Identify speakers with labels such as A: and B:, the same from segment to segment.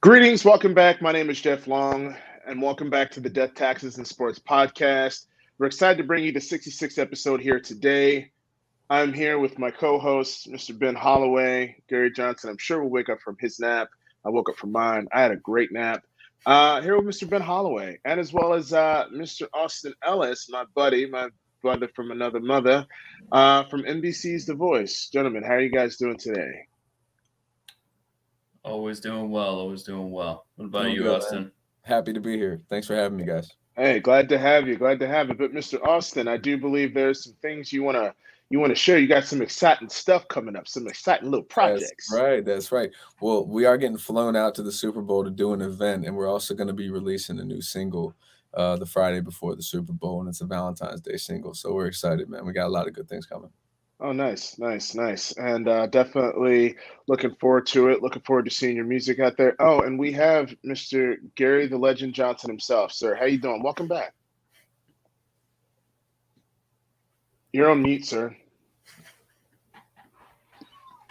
A: Greetings, welcome back. My name is Jeff Long, and welcome back to the Death, Taxes, and Sports podcast. We're excited to bring you the 66th episode here today. I'm here with my co-host, Mr. Ben Holloway, Gary Johnson. I'm sure will wake up from his nap. I woke up from mine. I had a great nap. Here with Mr. Ben Holloway, and as well as Mr. Austin Ellis, my buddy, my brother from another mother, from NBC's The Voice. Gentlemen, how are you guys doing today?
B: Always doing well. Always doing well. What about
C: Doing
B: you,
C: good, man.
B: Austin?
C: Happy to be here. Thanks for having me, guys.
A: Hey, glad to have you. Glad to have you. But Mr. Austin, I do believe there's some things you wanna share. You got some exciting stuff coming up, some exciting little
C: That's
A: projects.
C: right. That's right. Well, we are getting flown out to the Super Bowl to do an event, and we're also going to be releasing a new single the Friday before the Super Bowl, and it's a Valentine's Day single. So we're excited, man. We got a lot of good things coming.
A: Oh, nice, nice, nice. And definitely looking forward to it. Looking forward to seeing your music out there. Oh, and we have Mr. Gary the Legend Johnson himself. Sir, how you doing? Welcome back. You're on mute, sir.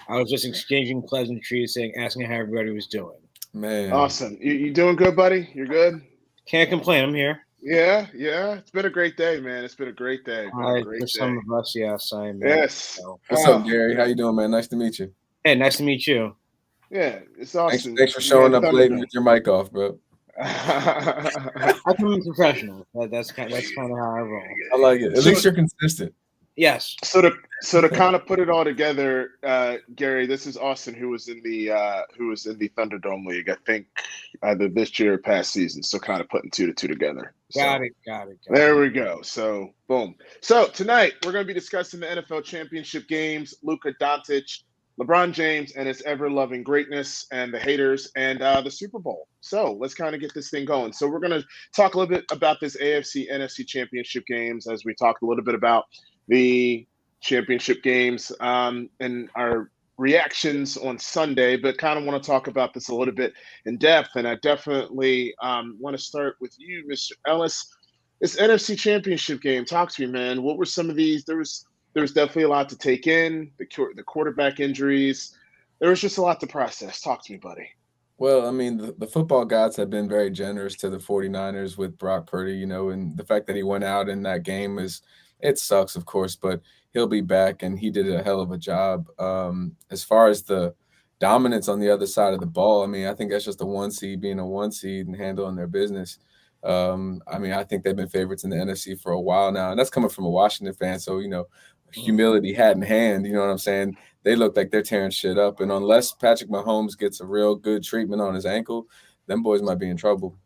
D: I was just exchanging pleasantries, asking how everybody was doing.
C: Man,
A: Awesome. You doing good, buddy? You're good?
D: Can't complain. I'm here.
A: Yeah, yeah. It's been a great day, man. It's been a great day. Been a great
D: For some
A: day.
D: of us, yes, I am.
A: Yes.
D: So.
C: what's
A: Oh,
C: up, Gary? How you doing, man? Nice to meet you.
D: Hey, nice to meet you.
A: yeah, it's
C: Thanks,
A: awesome.
C: thanks for
A: You
C: showing
A: had
C: up late
A: Thunderdome.
C: with your mic off, bro.
D: I can be professional. That's kind of how I roll.
C: I like it. At
A: So-
C: least you're consistent.
D: Yes.
A: So to kind of put it all together, Gary, this is Austin who was in the Thunderdome League, I think either this year or past season. So kind of putting two to two together.
D: Got
A: So
D: it.
A: there we go. So boom. So tonight we're going to be discussing the NFL championship games, Luka Doncic, LeBron James, and his ever-loving greatness, and the haters, and the Super Bowl. So let's kind of get this thing going. So we're going to talk a little bit about this AFC NFC championship games, as we talked a little bit about the championship games and our reactions on Sunday, but kind of want to talk about this a little bit in depth. And I definitely want to start with you, Mr. Ellis. This NFC championship game, talk to me, man. What were some of these? There was definitely a lot to take in, the quarterback injuries. There was just a lot to process. Talk to me, buddy.
C: Well, I mean, the football gods have been very generous to the 49ers with Brock Purdy, and the fact that he went out in that game it sucks, of course, but he'll be back, and he did a hell of a job. As far as the dominance on the other side of the ball, I mean, I think that's just a one seed being a one seed and handling their business. I mean, I think they've been favorites in the NFC for a while now, and that's coming from a Washington fan. So, humility hat in hand, you know what I'm saying? They look like they're tearing shit up. And unless Patrick Mahomes gets a real good treatment on his ankle, them boys might be in trouble.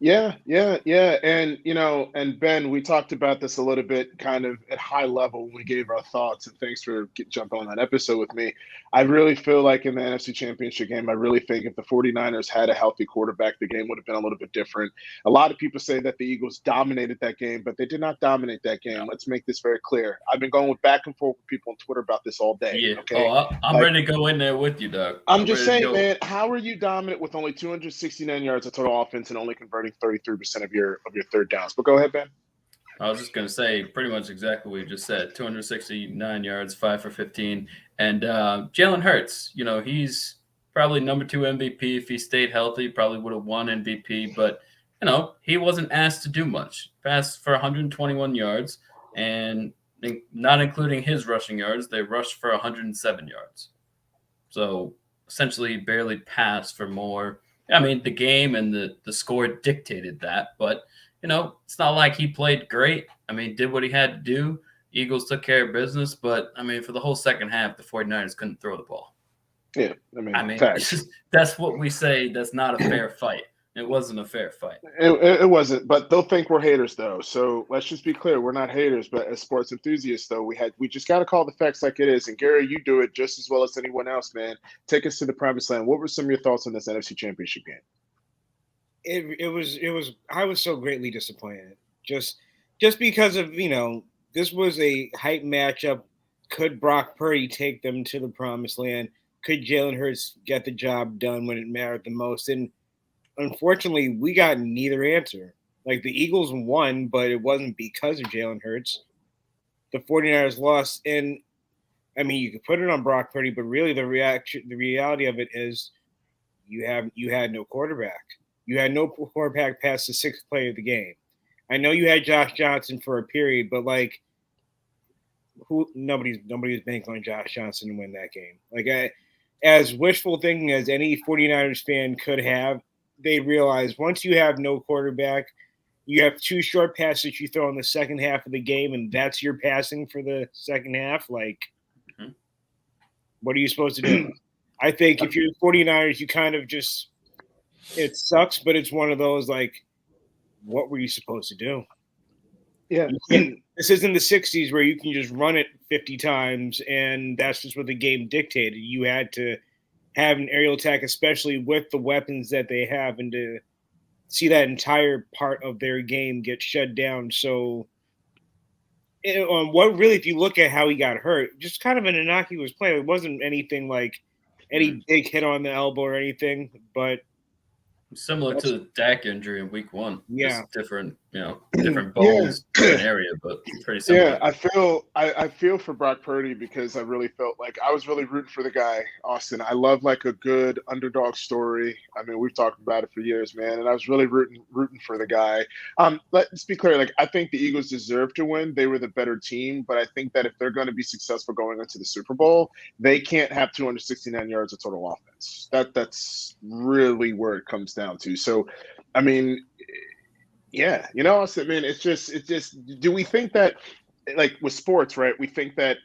A: Yeah, yeah, yeah. And Ben, we talked about this a little bit kind of at high level when we gave our thoughts, and thanks for jumping on that episode with me. I really feel like in the NFC Championship game, I really think if the 49ers had a healthy quarterback, the game would have been a little bit different. A lot of people say that the Eagles dominated that game, but they did not dominate that game. Let's make this very clear. I've been going back and forth with people on Twitter about this all day.
B: Yeah.
A: Okay.
B: I'm
A: Like,
B: ready to go in there with you, Doug.
A: I'm just
B: ready to
A: saying,
B: go.
A: man, how are you dominant with only 269 yards of total offense and only converting 33% of your third downs? But go ahead, Ben.
B: I was just going to say pretty much exactly what you just said. 269 yards, 5 for 15. And Jalen Hurts, he's probably number 2 MVP. If he stayed healthy, probably would have won MVP. But, he wasn't asked to do much. Passed for 121 yards, and not including his rushing yards, they rushed for 107 yards. So essentially barely passed for more. I mean, the game and the score dictated that, but it's not like he played great. I mean, did what he had to do. Eagles took care of business, but I mean, for the whole second half, the 49ers couldn't throw the ball.
A: Yeah,
B: I mean,
A: facts.
B: that's what we say. That's not a fair fight. It wasn't a fair fight.
A: It wasn't, but they'll think we're haters though. So let's just be clear: we're not haters, but as sports enthusiasts, though, we just got to call the facts like it is. And Gary, you do it just as well as anyone else, man. Take us to the promised land. What were some of your thoughts on this NFC Championship game?
D: It was. I was so greatly disappointed. Just because of this was a hype matchup. Could Brock Purdy take them to the promised land? Could Jalen Hurts get the job done when it mattered the most? And unfortunately, we got neither answer. Like, the Eagles won, but it wasn't because of Jalen Hurts. The 49ers lost. And, I mean, you could put it on Brock Purdy, but really the reality of it is You had no quarterback. You had no quarterback past the sixth play of the game. I know you had Josh Johnson for a period, but like, nobody's banking on Josh Johnson to win that game. Like, as wishful thinking as any 49ers fan could have, they realize once you have no quarterback, you have two short passes you throw in the second half of the game, and that's your passing for the second half. Like, what are you supposed to do? I think if you're 49ers, you kind of just – it sucks, but it's one of those, like, what were you supposed to do?
A: Yeah.
D: This isn't the 60s where you can just run it 50 times, and that's just what the game dictated. You had to have an aerial attack, especially with the weapons that they have, and to see that entire part of their game get shut down. So, what really, if you look at how he got hurt, just kind of an innocuous play. It wasn't anything like any big hit on the elbow or anything, but
B: similar to the Dak injury in week 1.
D: Yeah.
B: Just different, different bones, different area, but pretty similar.
A: Yeah, I feel for Brock Purdy because I really felt like I was really rooting for the guy, Austin. I love like a good underdog story. I mean, we've talked about it for years, man, and I was really rooting for the guy. Let's be clear, like I think the Eagles deserve to win. They were the better team, but I think that if they're going to be successful going into the Super Bowl, they can't have 269 yards of total offense. That's really where it comes down to. So, I mean, yeah, I mean, it's just, do we think that, like with sports, right? We think that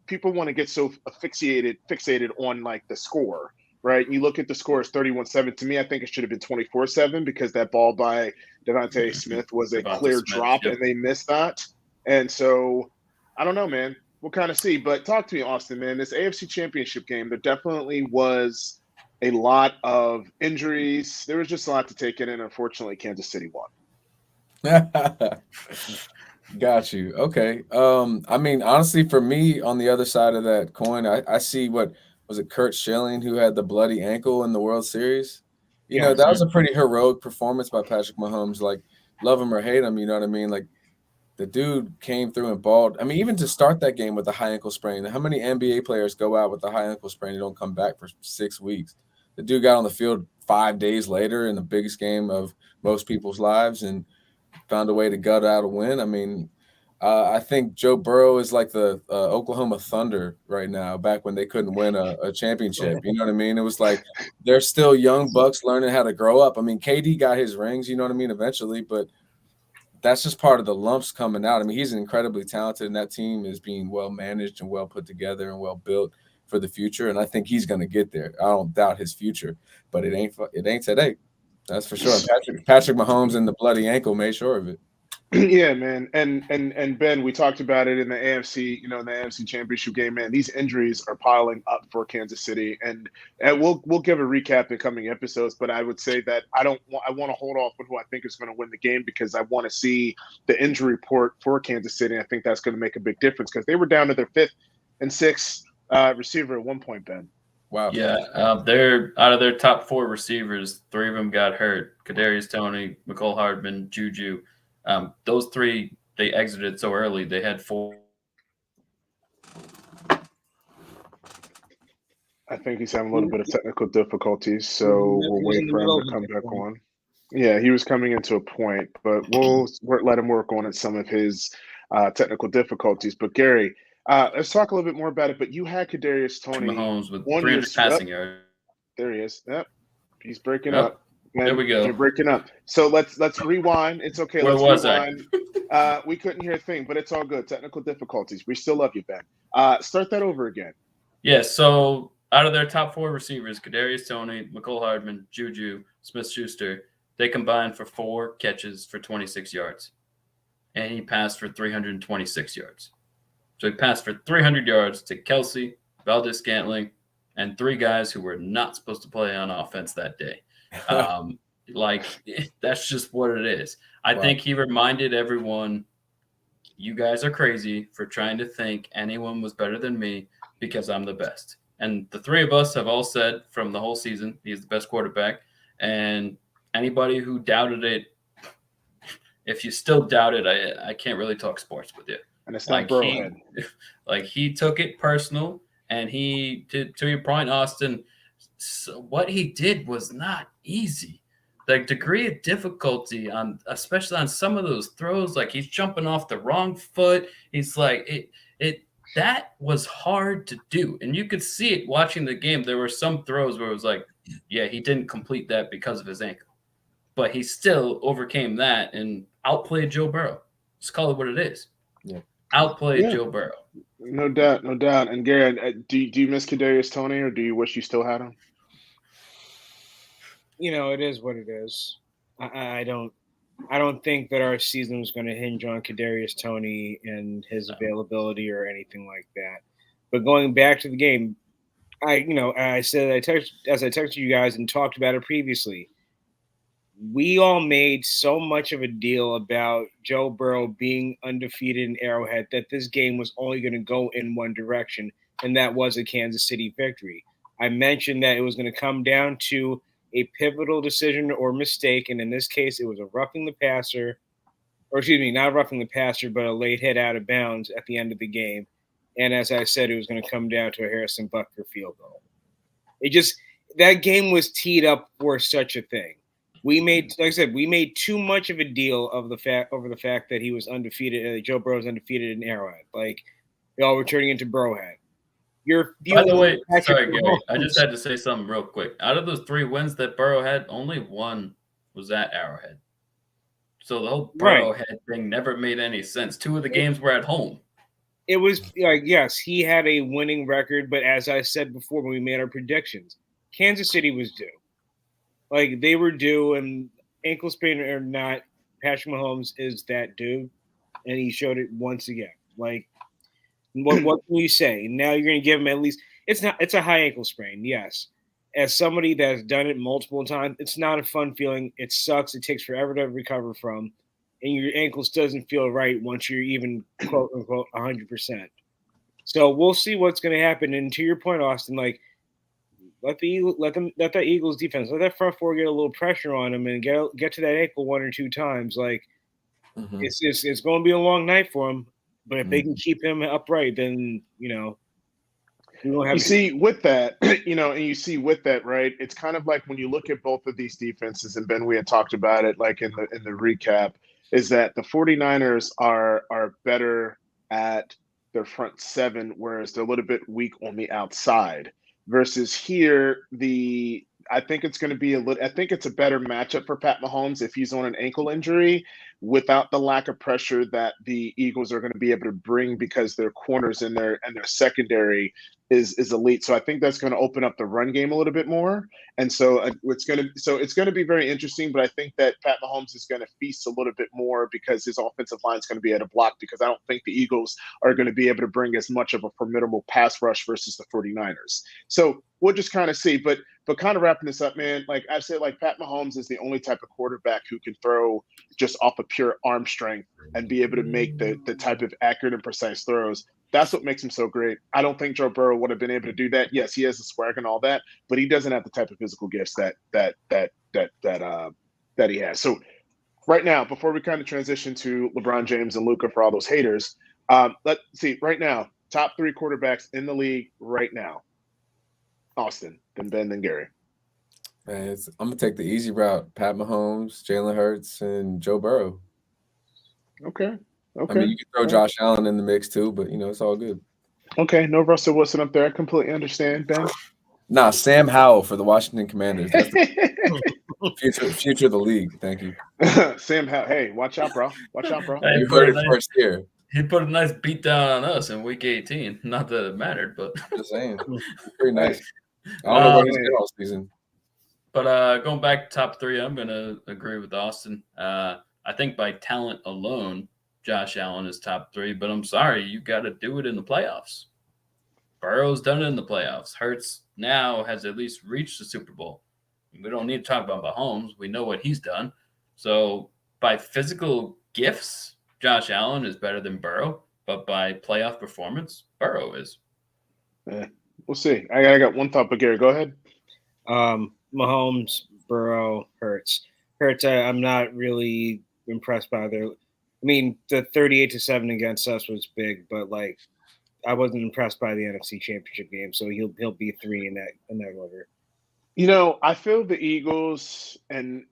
A: people want to get so fixated on like the score, right? You look at the score as 31-7. To me, I think it should have been 24-7 because that ball by Devontae Smith was a clear drop and they missed that. And so, I don't know, man. We'll kind of see. But talk to me, Austin, man. This AFC Championship game, there definitely was a lot of injuries. There was just a lot to take in, and unfortunately, Kansas City won.
C: Got you. Okay. I mean, honestly, for me, on the other side of that coin, I see what was it, Kurt Schilling, who had the bloody ankle in the World Series. That was a pretty heroic performance by Patrick Mahomes. Like, love him or hate him, you know what I mean? Like, the dude came through and balled. I mean, even to start that game with a high ankle sprain, how many NBA players go out with a high ankle sprain and don't come back for 6 weeks? The dude got on the field 5 days later in the biggest game of most people's lives and found a way to gut out a win. I mean, I think Joe Burrow is like the Oklahoma Thunder right now, back when they couldn't win a championship. You know what I mean? It was like they're still young bucks learning how to grow up. I mean, KD got his rings, you know what I mean, eventually, but that's just part of the lumps coming out. I mean, he's incredibly talented, and that team is being well managed and well put together and well built for the future. And I think he's going to get there. I don't doubt his future, but it ain't today. That's for sure. Patrick Mahomes and the bloody ankle made sure of it.
A: Yeah, man. And Ben, we talked about it in the AFC, in the AFC Championship game, man. These injuries are piling up for Kansas City. And we'll give a recap in coming episodes, but I would say that I want to hold off on who I think is going to win the game because I want to see the injury report for Kansas City. I think that's going to make a big difference because they were down to their 5th and 6th receiver at one point, Ben.
B: Wow. Yeah, they're out of their top 4 receivers, 3 of them got hurt. Kadarius Toney, Mecole Hardman, Juju. Those 3, they exited so early. They had 4.
A: I think he's having a little bit of technical difficulties, so we'll wait for him to come back on. Yeah, he was coming into a point, but we'll let him work on some of his technical difficulties. But Gary, let's talk a little bit more about it. But you had Kadarius Toney
B: Mahomes with 300 passing yards.
A: There he is. Yep, he's breaking up.
B: There we go.
A: You're breaking up. So let's rewind. It's okay.
B: Where
A: let's
B: was
A: rewind. We couldn't hear a thing, but it's all good. Technical difficulties. We still love you, Ben. Start that over again.
B: Yeah. So out of their top 4 receivers, Kadarius Toney, Mecole Hardman, Juju, Smith-Schuster, they combined for 4 catches for 26 yards, and he passed for 326 yards. So he passed for 300 yards to Kelsey, Valdez-Scantling, and 3 guys who were not supposed to play on offense that day. That's just what it is. I think he reminded everyone, you guys are crazy for trying to think anyone was better than me because I'm the best. And the 3 of us have all said from the whole season, he's the best quarterback. And anybody who doubted it, if you still doubt it, I can't really talk sports with you.
A: And it's not
B: he took it personal, and he, to your point, Austin, so what he did was not easy. The degree of difficulty on, especially on some of those throws, like he's jumping off the wrong foot. He's like that was hard to do, and you could see it watching the game. There were some throws where it was like, yeah, he didn't complete that because of his ankle, but he still overcame that and outplayed Joe Burrow. Let's call it what it is.
C: Yeah.
B: Outplayed Joe Burrow.
A: No doubt, no doubt. And Gary, do you miss Kadarius Toney, or do you wish you still had him?
D: It is what it is. I don't think that our season was going to hinge on Kadarius Toney and his availability or anything like that. But going back to the game, I said I texted you guys and talked about it previously. We all made so much of a deal about Joe Burrow being undefeated in Arrowhead that this game was only going to go in one direction, and that was a Kansas City victory. I mentioned that it was going to come down to a pivotal decision or mistake, and in this case, it was a roughing the passer, or excuse me, not roughing the passer, but a late hit out of bounds at the end of the game. And as I said, it was going to come down to a Harrison Butker field goal. That game was teed up for such a thing. We made too much of a deal of the fact that he was undefeated. Joe Burrow was undefeated in Arrowhead. Like, y'all were turning into Burrowhead.
B: By the way, sorry, Gary, I just had to say something real quick. Out of those 3 wins that Burrow had, only one was at Arrowhead. So the whole Burrowhead thing never made any sense. 2 of the games were at home.
D: It was like, yes, he had a winning record, but as I said before when we made our predictions, Kansas City was due. Like, they were due, and ankle sprain or not, Patrick Mahomes is that dude, and he showed it once again. Like, what can you say? Now you're going to give him at least – it's a high ankle sprain, yes. As somebody that's done it multiple times, it's not a fun feeling. It sucks. It takes forever to recover from, and your ankles doesn't feel right once you're even, quote-unquote, 100%. So we'll see what's going to happen. And to your point, Austin, like, let that Eagles defense, let that front four get a little pressure on him and get to that ankle 1 or 2 times. Like, it's going to be a long night for him. But if they can keep him upright, then we won't have.
A: You see with that, and you see with that, right? It's kind of like when you look at both of these defenses, and Ben, we had talked about it, like in the recap, is that the 49ers are better at their front 7, whereas they're a little bit weak on the outside. Versus here, I think it's going to be I think it's a better matchup for Pat Mahomes if he's on an ankle injury, without the lack of pressure that the Eagles are going to be able to bring because their corners and their secondary is elite. So I think that's going to open up the run game a little bit more. And so it's going to be very interesting. But I think that Pat Mahomes is going to feast a little bit more because his offensive line is going to be able to block, because I don't think the Eagles are going to be able to bring as much of a formidable pass rush versus the 49ers. So we'll just kind of see. But kind of wrapping this up, man, like I said, like Pat Mahomes is the only type of quarterback who can throw just off of pure arm strength and be able to make the type of accurate and precise throws. That's what makes him so great. I don't think Joe Burrow would have been able to do that. Yes, he has the swag and all that, but he doesn't have the type of physical gifts that he has. So right now, before we kind of transition to LeBron James and Luka for all those haters, let's see right now, top 3 quarterbacks in the league right now. Austin, then Ben, then Gary.
C: Man, I'm gonna take the easy route. Pat Mahomes, Jalen Hurts, and Joe Burrow.
A: Okay.
C: I mean, you can throw Josh Allen in the mix too, but it's all good.
A: Okay, no Russell Wilson up there. I completely understand, Ben.
C: Nah, Sam Howell for the Washington Commanders. That's the future of the league. Thank you.
A: Sam Howell. Hey, watch out, bro. Watch out, bro.
C: You heard it first here.
B: He put a nice beat down on us in week 18. Not that it mattered, but
C: just saying. Pretty nice. I don't know what he's doing all season.
B: But going back to top 3, I'm going to agree with Austin. I think by talent alone, Josh Allen is top 3, but I'm sorry, you got to do it in the playoffs. Burrow's done it in the playoffs. Hurts now has at least reached the Super Bowl. We don't need to talk about Mahomes. We know what he's done. So by physical gifts, Josh Allen is better than Burrow, but by playoff performance, Burrow is.
A: We'll see. I got one thought, but Gary, go ahead.
D: Mahomes, Burrow, Hurts. I'm not really impressed by their. I mean, the 38-7 against us was big, but like, I wasn't impressed by the NFC Championship game, so he'll be 3 in that order.
A: I feel the Eagles, and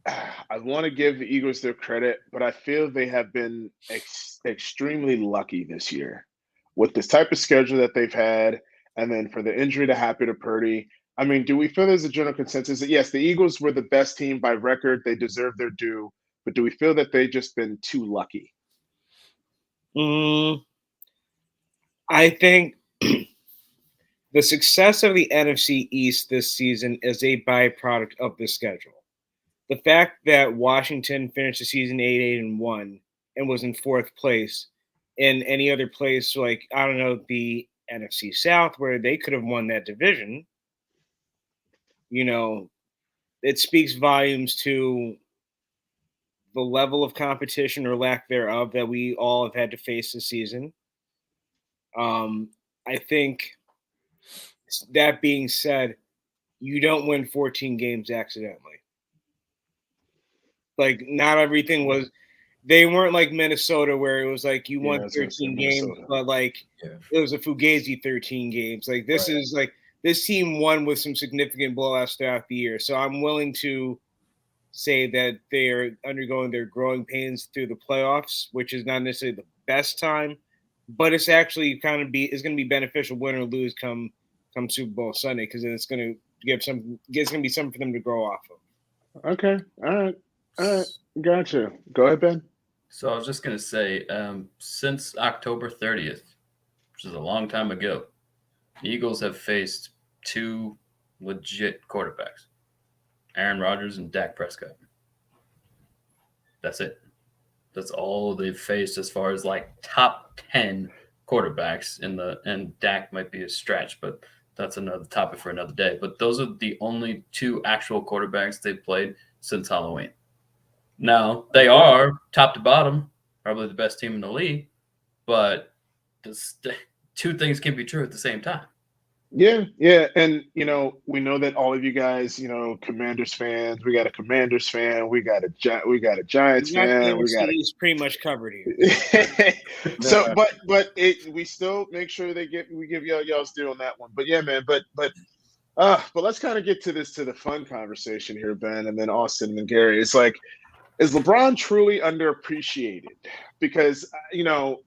A: I want to give the Eagles their credit, but I feel they have been extremely lucky this year with this type of schedule that they've had, and then for the injury to happen to Purdy. I mean, do we feel there's a general consensus that yes, the Eagles were the best team by record, they deserve their due, but do we feel that they've just been too lucky?
D: I think the success of the NFC East this season is a byproduct of the schedule. The fact that Washington finished the season 8-1 and was in fourth place, in any other place like I don't know the NFC South where they could have won that division, it speaks volumes to the level of competition or lack thereof that we all have had to face this season. I think that being said, you don't win 14 games accidentally. Like, not everything was. They weren't like Minnesota where it was like you won 13 games, but like it was a fugazi 13 games. Like this is like this team won with some significant blowouts throughout the year. So I'm willing to say that they're undergoing their growing pains through the playoffs, which is not necessarily the best time, but it's actually going to be beneficial win or lose come Super Bowl Sunday because it's going to it's going to be something for them to grow off of.
A: Okay, all right, gotcha. Go ahead, Ben.
B: So I was just going to say, since October 30th, which is a long time ago, the Eagles have faced two legit quarterbacks, Aaron Rodgers and Dak Prescott. That's it. That's all they've faced as far as like top 10 quarterbacks and Dak might be a stretch, but that's another topic for another day. But those are the only two actual quarterbacks they've played since Halloween. Now, they are top to bottom, probably the best team in the league, but two things can be true at the same time.
A: Yeah, and we know that all of you guys, Commanders fans. We got a Commanders fan. We got a Giants fan. We got
D: he's pretty much covered here.
A: So, but we still make sure we give y'all's due on that one. But yeah, man. But let's kind of get to the fun conversation here, Ben, and then Austin and Gary. It's like, is LeBron truly underappreciated? Because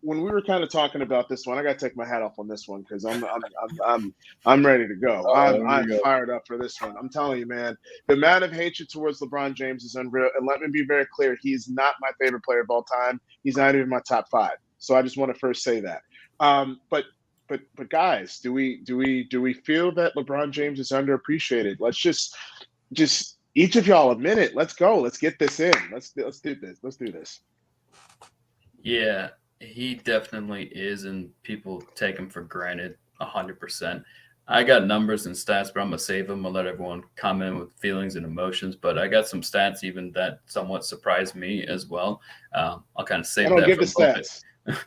A: when we were kind of talking about this one, I got to take my hat off on this one because I'm ready to go. I'm fired up for this one. I'm telling you, man, the amount of hatred towards LeBron James is unreal. And let me be very clear: he's not my favorite player of all time. He's not even my top 5. So I just want to first say that. But guys, do we feel that LeBron James is underappreciated? Let's just each of y'all a minute. Let's go. Let's get this in. Let's do this. Let's do this.
B: Yeah, he definitely is, and people take him for granted 100%. I got numbers and stats, but I'm going to save them. I'll let everyone comment with feelings and emotions, but I got some stats even that somewhat surprised me as well. I'll kind of save that
A: give
B: for
A: the stats.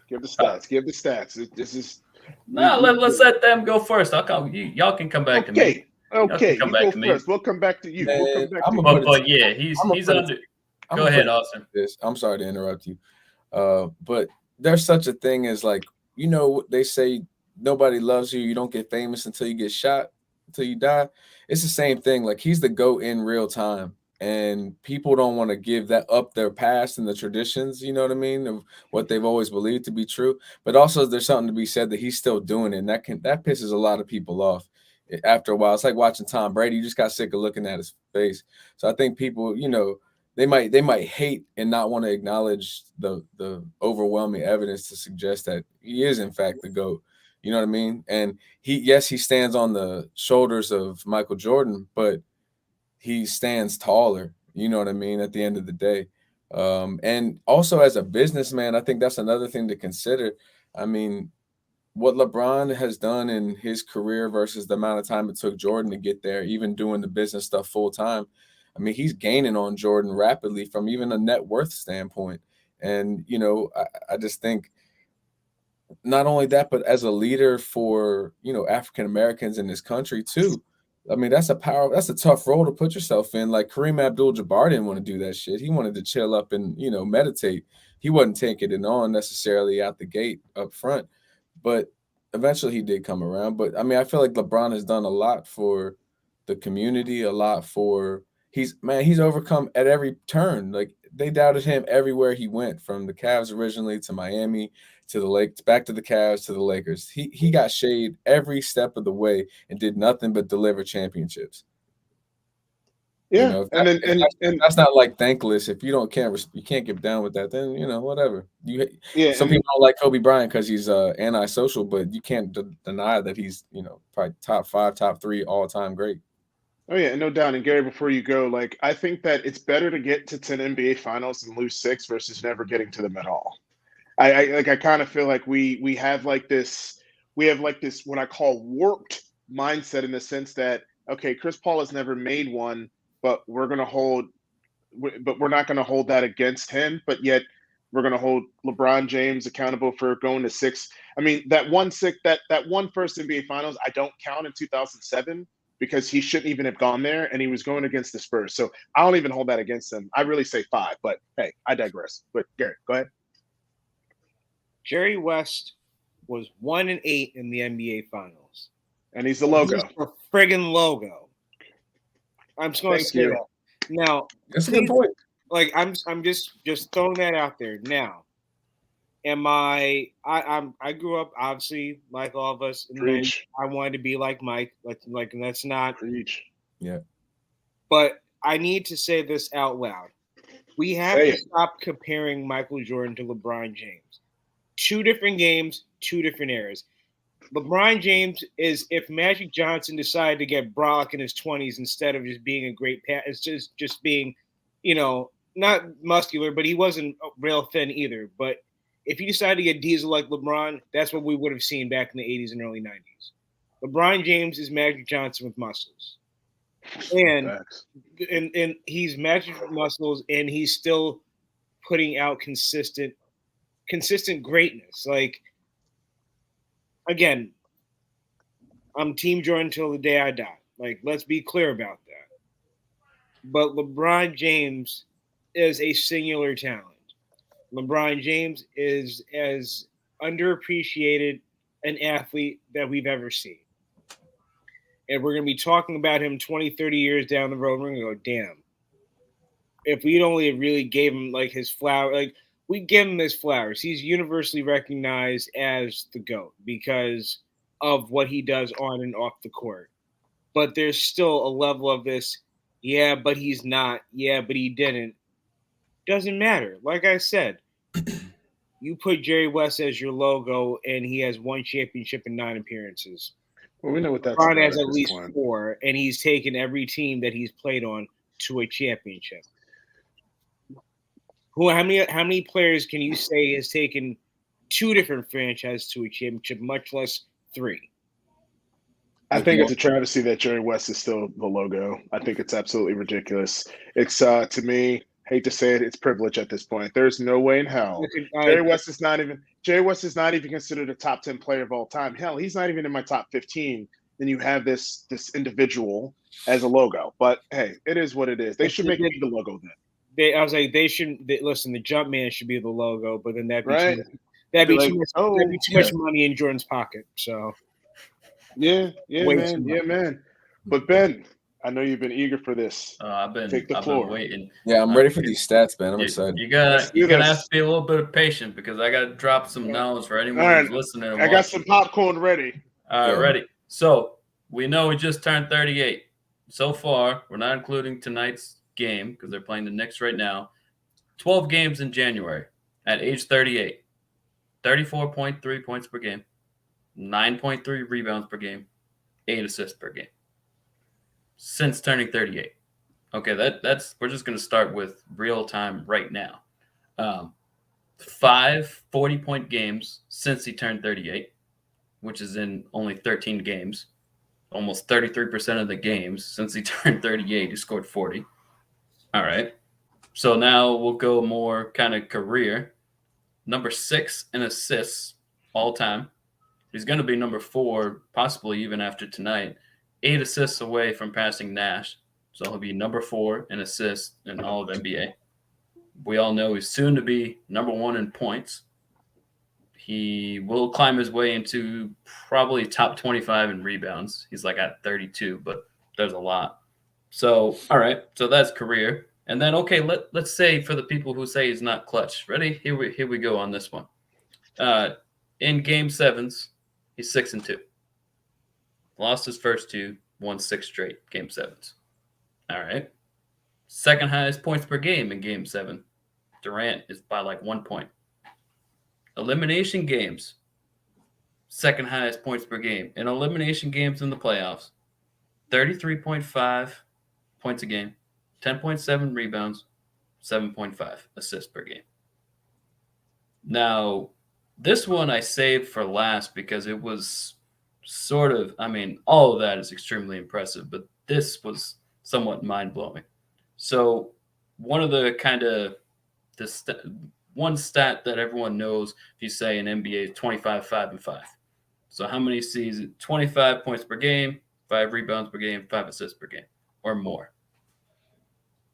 A: Give the stats. Give the stats. This is
B: no. Let's let them go first. Y'all can come back to me.
A: Okay, you go first. We'll come back to you.
C: Man,
A: we'll come back to you.
B: But yeah, he's under. Go ahead, Austin.
C: I'm sorry to interrupt you, but there's such a thing as like they say nobody loves you. You don't get famous until you get shot, until you die. It's the same thing. Like he's the GOAT in real time, and people don't want to give that up their past and the traditions. You know what I mean, of what they've always believed to be true. But also, there's something to be said that he's still doing it, and that pisses a lot of people off. After a while, it's like watching Tom Brady. You just got sick of looking at his face. So I think people, they might hate and not want to acknowledge the overwhelming evidence to suggest that he is in fact the GOAT. You know what I mean? And he stands on the shoulders of Michael Jordan, but he stands taller. You know what I mean? At the end of the day, and also as a businessman, I think that's another thing to consider. I mean, what LeBron has done in his career versus the amount of time it took Jordan to get there, even doing the business stuff full time. I mean, he's gaining on Jordan rapidly from even a net worth standpoint. And, I just think not only that, but as a leader for, African Americans in this country too. I mean, that's a tough role to put yourself in. Like Kareem Abdul-Jabbar didn't want to do that shit. He wanted to chill up and, meditate. He wasn't taking it on necessarily out the gate up front. But eventually he did come around. But I mean, I feel like LeBron has done a lot for the community, a lot for he's overcome at every turn. Like they doubted him everywhere he went, from the Cavs originally to Miami to the Lakers, back to the Cavs to the Lakers. He got shade every step of the way and did nothing but deliver championships.
A: Yeah,
C: You know, if that's not like thankless. If you you can't get down with that, then whatever. Some people don't like Kobe Bryant because he's antisocial, but you can't deny that he's probably top 5, top 3 all time great.
A: Oh yeah, no doubt. And Gary, before you go, like I think that it's better to get to 10 NBA finals and lose 6 versus never getting to them at all. I kind of feel like we have this what I call warped mindset, in the sense that, okay, Chris Paul has never made one, but we're not going to hold that against him. But yet we're going to hold LeBron James accountable for going to 6. I mean, that one first NBA Finals I don't count in 2007, because he shouldn't even have gone there, and he was going against the Spurs. So I don't even hold that against him. I really say 5, but hey, I digress. But Gary, go ahead.
D: Jerry West was 1-8 in the NBA Finals,
A: and he's the logo.
D: He's the friggin' logo. I'm just going to say that. Now,
C: that's a good point.
D: Like I'm just throwing that out there. Now, I grew up, obviously, like all of us. And I wanted to be like Mike. Like, and that's not.
A: Preach.
C: Yeah.
D: But I need to say this out loud. We have to stop comparing Michael Jordan to LeBron James. 2 different games, 2 different eras. LeBron James is if Magic Johnson decided to get Brock in his 20s instead of just being a great it's just being, not muscular, but he wasn't real thin either. But if he decided to get Diesel like LeBron, that's what we would have seen back in the 80s and early 90s. LeBron James is Magic Johnson with muscles. And he's Magic with muscles, and he's still putting out consistent greatness. Like, again, I'm Team Jordan till the day I die. Like, let's be clear about that. But LeBron James is a singular talent. LeBron James is as underappreciated an athlete that we've ever seen. And we're going to be talking about him 20, 30 years down the road. We're going to go, damn. If we'd only really gave him, like, his flower, like, we give him his flowers. He's universally recognized as the GOAT because of what he does on and off the court. But there's still a level of this, yeah, but he's not. Yeah, but he didn't. Doesn't matter. Like I said, you put Jerry West as your logo, and he has 1 championship and 9 appearances.
A: Well, we know what that's
D: LeBron
A: about.
D: has at least 4, and he's taken every team that he's played on to a championship. How many players can you say has taken 2 different franchises to a championship, much less 3?
A: I think it's a travesty that Jerry West is still the logo. I think it's absolutely ridiculous. It's to me, hate to say it, it's privilege at this point. There's no way in hell. Jerry West is not even considered a top 10 player of all time. Hell, he's not even in my top 15. Then you have this individual as a logo. But hey, it is what it is. They should make me the logo then.
D: Listen, the jump man should be the logo, but then that'd be too much money in Jordan's pocket. So
A: yeah, man. But Ben, I know you've been eager for this.
B: I've been waiting.
C: Yeah, I'm ready for these stats, man. I'm excited.
B: You're gonna have to be a little bit patient because I gotta drop some knowledge for anyone who's listening.
A: I got some popcorn ready.
B: Ready. So we know we just turned 38. So far, we're not including tonight's game because they're playing the Knicks right now. 12 games in January at age 38. 34.3 points per game, 9.3 rebounds per game, 8 assists per game. Since turning 38. Okay, that's we're just going to start with real time right now. 5 40-point games since he turned 38, which is in only 13 games. Almost 33% of the games since he turned 38, he scored 40. All right. So now we'll go more kind of career. Number 6 in assists all time. He's going to be number 4, possibly even after tonight. 8 assists away from passing Nash. So he'll be number 4 in assists in all of NBA. We all know he's soon to be number 1 in points. He will climb his way into probably top 25 in rebounds. He's like at 32, but there's a lot. So, all right. So that's career. And then, okay, let's say for the people who say he's not clutch. Ready? Here we go on this one. In game 7s, he's 6-2. Lost his first 2, won 6 straight game 7s. All right. Second highest points per game in game 7. Durant is by like 1 point. Elimination games, second highest points per game. In elimination games in the playoffs, 33.5 points a game, 10.7 rebounds, 7.5 assists per game. Now, this one I saved for last because it was sort of, all of that is extremely impressive, but this was somewhat mind-blowing. So one of the kind of one stat that everyone knows, if you say in NBA, is 25, 5, and 5. So how many seasons? 25 points per game, 5 rebounds per game, 5 assists per game, or more.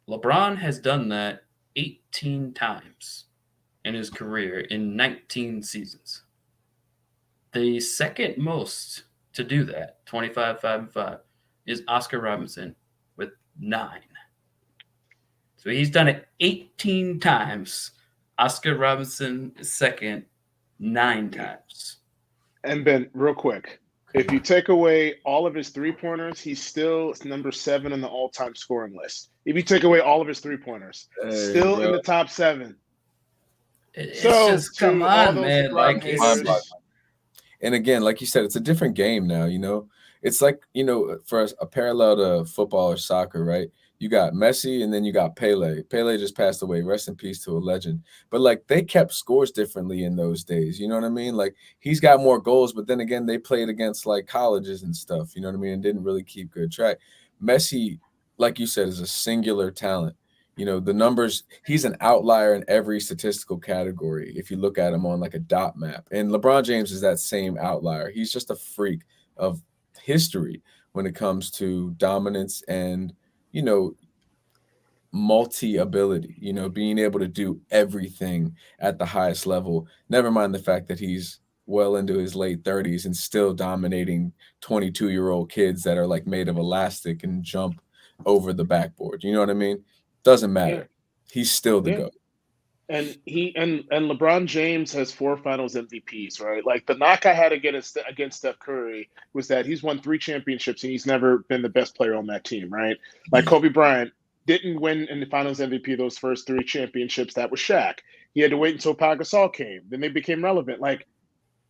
B: LeBron has done that 18 times in his career in 19 seasons. The second most to do that, 25, 5, and 5, is Oscar Robertson with 9. So he's done it 18 times. Oscar Robertson is second 9 times.
A: And Ben, real quick, if you take away all of his 3-pointers, he's still number 7 on the all-time scoring list. If you take away all of his 3-pointers, still in the top 7.
B: It's just, come on, man. Like,
C: and again, like you said, it's a different game now, It's like, for a parallel to football or soccer, right? You got Messi and then you got Pele. Pele just passed away. Rest in peace to a legend. But, like, they kept scores differently in those days. You know what I mean? Like, he's got more goals, but then again, they played against, like, colleges and stuff. You know what I mean? And didn't really keep good track. Messi, like you said, is a singular talent. The numbers, he's an outlier in every statistical category if you look at him on, like, a dot map. And LeBron James is that same outlier. He's just a freak of history when it comes to dominance and multi-ability, being able to do everything at the highest level. Never mind the fact that he's well into his late 30s and still dominating 22-year-old kids that are like made of elastic and jump over the backboard. You know what I mean? Doesn't matter. Yeah. He's still the GOAT.
A: And LeBron James has 4 Finals MVPs, right? Like, the knock I had against Steph Curry was that he's won 3 championships and he's never been the best player on that team, right? Like, Kobe Bryant didn't win in the Finals MVP those first 3 championships. That was Shaq. He had to wait until Pau Gasol came. Then they became relevant. Like,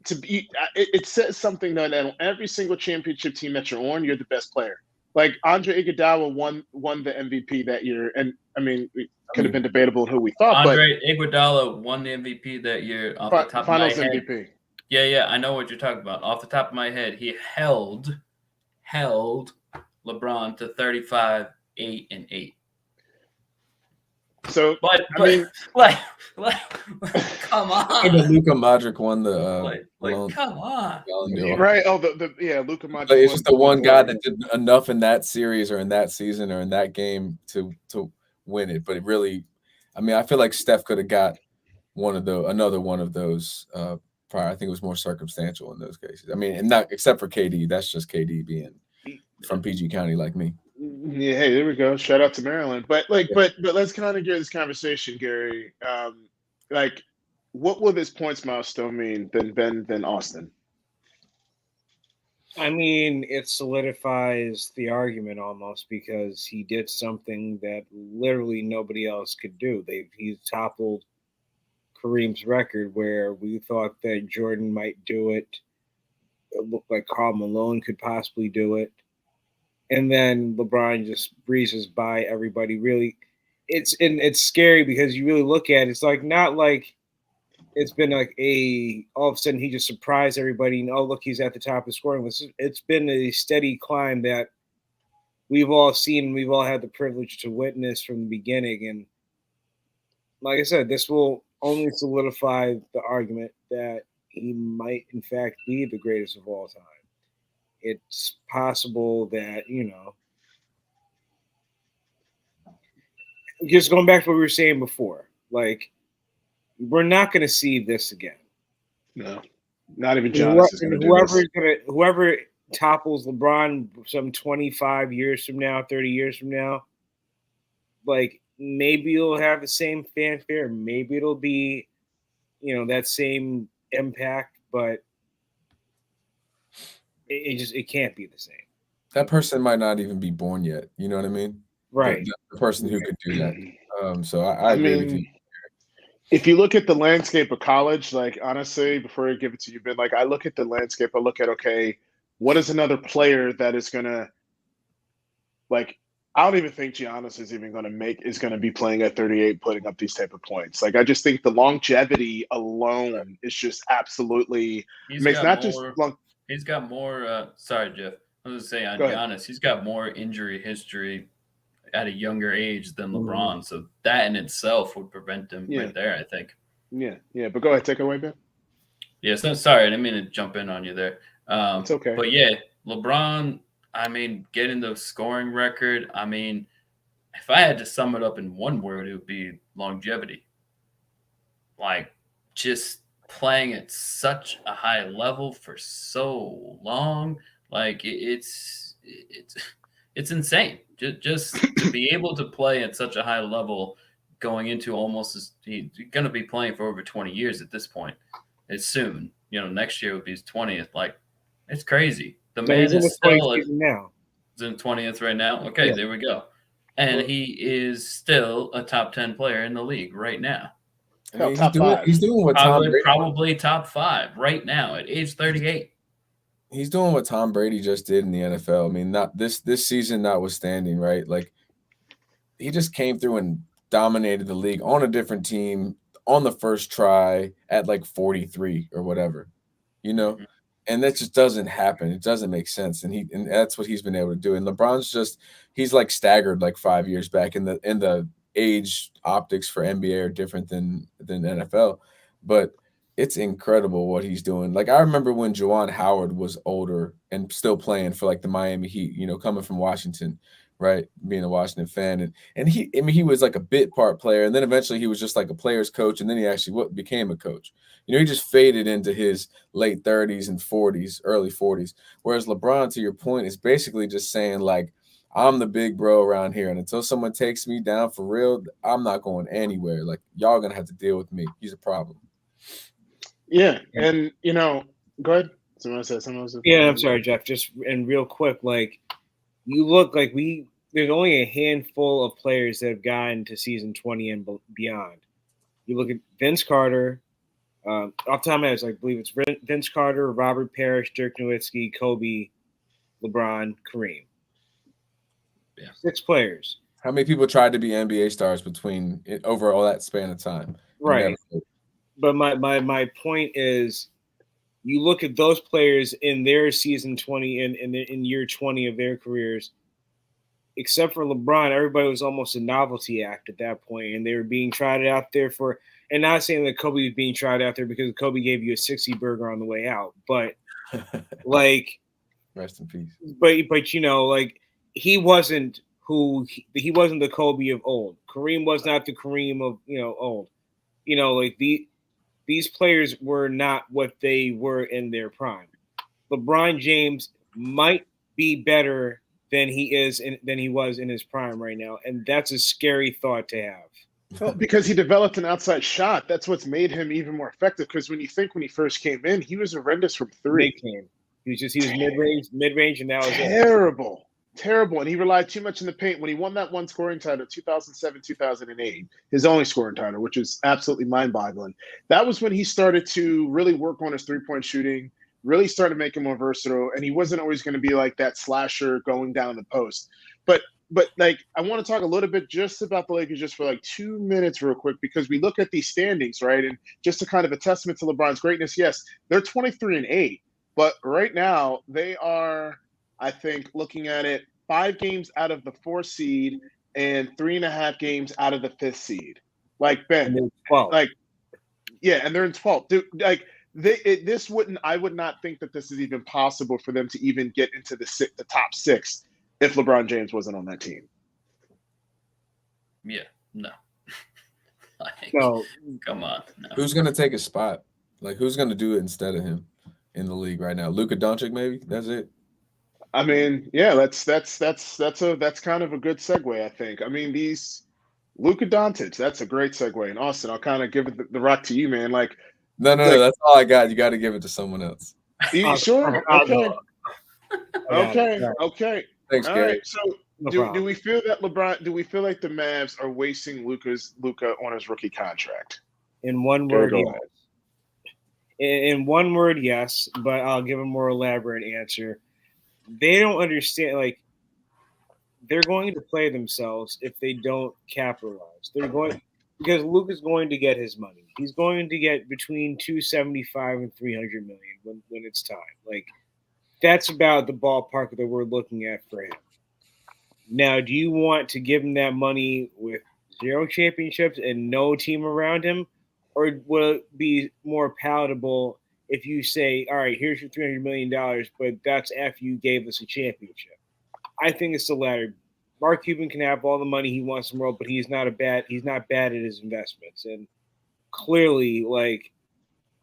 A: it says something that on every single championship team that you're on, you're the best player. Like, Andre Iguodala won the MVP that year, and it could have been debatable who we thought.
B: Andre Iguodala won the MVP that year off the top of my head. Finals MVP. Yeah, I know what you're talking about. Off the top of my head, he held LeBron to 35, 8, and 8.
A: So,
B: but come on.
C: Luka Modric won the
B: come on.
A: Right? Oh, Luka Modric.
C: But it's just the one guy that did enough in that series or in that season or in that game to win it. But it really, I feel like Steph could have got another one of those prior. I think it was more circumstantial in those cases. And not except for KD. That's just KD being from PG County like me.
A: Yeah, hey, there we go. Shout out to Maryland. But let's kind of get this conversation, Gary. What will this points milestone mean than Austin?
D: It solidifies the argument almost because he did something that literally nobody else could do. He's toppled Kareem's record where we thought that Jordan might do it. It looked like Karl Malone could possibly do it. And then LeBron just breezes by everybody. Really, it's scary because you really look at it. It's like not like it's been like all of a sudden he just surprised everybody and look, he's at the top of the scoring list. It's been a steady climb that we've all seen. We've all had the privilege to witness from the beginning. And like I said, this will only solidify the argument that he might in fact be the greatest of all time. It's possible that, just going back to what we were saying before, like, we're not going to see this again.
A: No, not even Giannis is going to do this.
D: Whoever topples LeBron some 25 years from now, 30 years from now, like maybe it'll have the same fanfare. Maybe it'll be, that same impact, but it can't be the same.
C: That person might not even be born yet. You know what I mean?
D: Right.
C: The person who could do that. So I agree with you.
A: If you look at the landscape of college, like honestly, before I give it to you, Ben, like I look at the landscape, I look at, okay, what is another player that is gonna, like, I don't even think Giannis is even gonna be playing at 38, putting up these type of points. Like I just think the longevity alone is just absolutely makes not just long.
B: He's got more. Sorry, Jeff. I was gonna say on
A: Go ahead.
B: Giannis, he's got more injury history at a younger age than LeBron. So that in itself would prevent him right there, I think.
A: Yeah. But go ahead, take it away, Ben.
B: Yeah, so sorry, I didn't mean to jump in on you there.
A: It's okay.
B: But yeah, LeBron, I mean, getting the scoring record, I mean, if I had to sum it up in one word, it would be longevity. Like just playing at such a high level for so long, like it's insane. Just to be able to play at such a high level going into almost he's going to be playing for over 20 years at this point. It's soon. Next year would be his 20th. Like, it's crazy. The man is still
D: now.
B: He's in 20th right now. Okay, There we go. And he is still a top 10 player in the league right now.
C: I mean, he's doing what
B: probably top 5 right now at age 38.
C: He's doing what Tom Brady just did in the NFL. I mean, not this season notwithstanding, right? Like he just came through and dominated the league on a different team on the first try at like 43 or whatever, and that just doesn't happen. It doesn't make sense. And that's what he's been able to do. And LeBron's he's like staggered like 5 years back in the age optics for NBA are different than NFL, but it's incredible what he's doing. Like I remember when Juwan Howard was older and still playing for like the Miami Heat, coming from Washington, right? Being a Washington fan. And he was like a bit part player. And then eventually he was just like a player's coach. And then he actually became a coach. He just faded into his late 30s and 40s, early 40s. Whereas LeBron, to your point, is basically just saying like, I'm the big bro around here. And until someone takes me down for real, I'm not going anywhere. Like y'all going to have to deal with me. He's a problem.
A: Yeah. And, go ahead. Someone said something.
D: Yeah, I'm sorry, Jeff. Just and real quick, like you look like there's only a handful of players that have gotten to season 20 and beyond. You look at Vince Carter, off the top of my head, I believe it's Vince Carter, Robert Parrish, Dirk Nowitzki, Kobe, LeBron, Kareem.
B: Yeah.
D: 6 players.
C: How many people tried to be NBA stars over all that span of time?
D: Right. But my point is, you look at those players in their season 20 and in year 20 of their careers, except for LeBron, everybody was almost a novelty act at that point, and they were being tried out there for. And not saying that Kobe was being tried out there because Kobe gave you a 60 burger on the way out, but like,
C: rest in peace.
D: But like he wasn't he wasn't the Kobe of old. Kareem was not the Kareem of old. Like these players were not what they were in their prime. LeBron James might be better than he was in his prime right now, and that's a scary thought to have.
A: Well, because he developed an outside shot. That's what's made him even more effective. Because when he first came in, he was horrendous from 3.
D: He was mid-range, and that was
A: terrible. And he relied too much in the paint. When he won that one scoring title, 2007, 2008, his only scoring title, which was absolutely mind-boggling. That was when he started to really work on his three-point shooting, really started to make him more versatile. And he wasn't always going to be like that slasher going down the post. But like, I want to talk a little bit just about the Lakers just for like 2 minutes real quick, because we look at these standings, right? And just to kind of a testament to LeBron's greatness, yes, they're 23-8, but right now they are, I think, looking at it, 5 games out of the 4th seed and 3.5 games out of the 5th seed. Like, Ben, like, yeah, and they're in 12th. Dude, like, I would not think that this is even possible for them to even get into the top 6 if LeBron James wasn't on that team.
B: Yeah, no.
D: No,
B: come on. No.
C: Who's going to take his spot? Like, who's going to do it instead of him in the league right now? Luka Doncic, maybe? That's it?
A: I mean, yeah, that's kind of a good segue, I think. I mean, these Luka Doncic, that's a great segue. And Austin, I'll kind of give it the rock to you, man.
C: No, that's all I got. You got to give it to someone else.
A: You sure?
D: I'll go.
A: Okay. Okay.
C: Thanks,
A: All
C: Gary.
A: right. So
D: No
A: do
D: problem.
A: we feel that LeBron? Do we feel like the Mavs are wasting Luka on his rookie contract?
D: In one
A: Gary,
D: word,
A: go
D: yes.
A: ahead.
D: In one word, yes, but I'll give a more elaborate answer. They don't understand. Like, they're going to play themselves if they don't capitalize. They're going because Luke is going to get his money. He's going to get between 275 and 300 million when it's time. Like, that's about the ballpark that we're looking at for him. Now, do you want to give him that money with 0 championships and no team around him, or will it be more palatable if you say, "All right, here's your $300 million, but that's after you gave us a championship"? I think it's the latter. Mark Cuban can have all the money he wants in the world, but he's not bad at his investments, and clearly, like,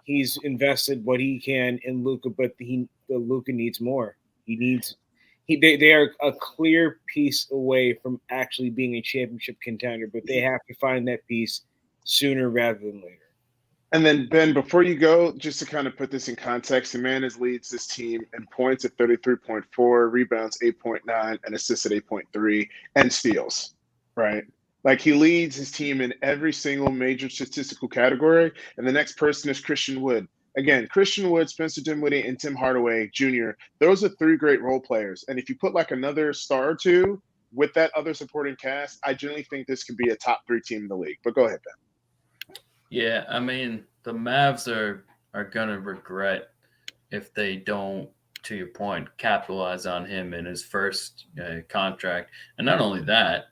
D: he's invested what he can in Luka, but the Luka needs more. They are a clear piece away from actually being a championship contender, but they have to find that piece sooner rather than later.
A: And then Ben, before you go, just to kind of put this in context, the man leads this team in points at 33.4, rebounds 8.9, and assists at 8.3, and steals. Right? Like, he leads his team in every single major statistical category. And the next person is Christian Wood. Again, Christian Wood, Spencer Dinwiddie, and Tim Hardaway Jr. Those are 3 great role players. And if you put like another star or two with that other supporting cast, I generally think this could be a top 3 team in the league. But go ahead, Ben.
B: Yeah, I mean, the Mavs are gonna regret if they don't, to your point, capitalize on him in his first contract. And not only that,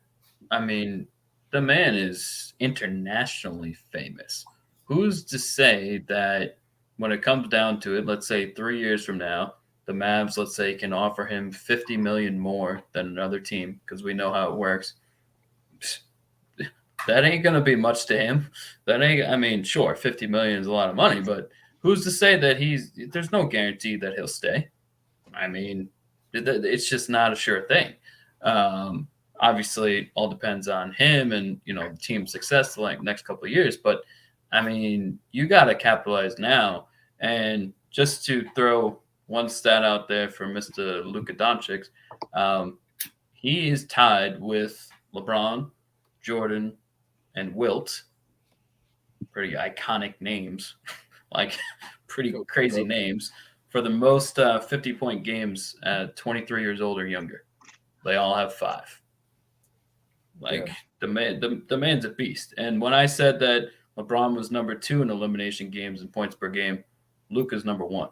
B: I mean, the man is internationally famous. Who's to say that when it comes down to it, let's say 3 years from now, the Mavs, let's say, can offer him 50 million more than another team, because we know how it works. That ain't gonna be much to him. That ain't. I mean, sure, 50 million is a lot of money, but who's to say that there's no guarantee that he'll stay. I mean, it's just not a sure thing. Obviously, it all depends on him and the team's success the next couple of years. But I mean, you got to capitalize now. And just to throw one stat out there for Mr. Luka Doncic, he is tied with LeBron, Jordan, and Wilt. Pretty iconic names, like pretty crazy names, for the most 50-point games at 23 years old or younger. They all have 5. Like, the man's a beast. And when I said that LeBron was number 2 in elimination games and points per game, Luka's number 1.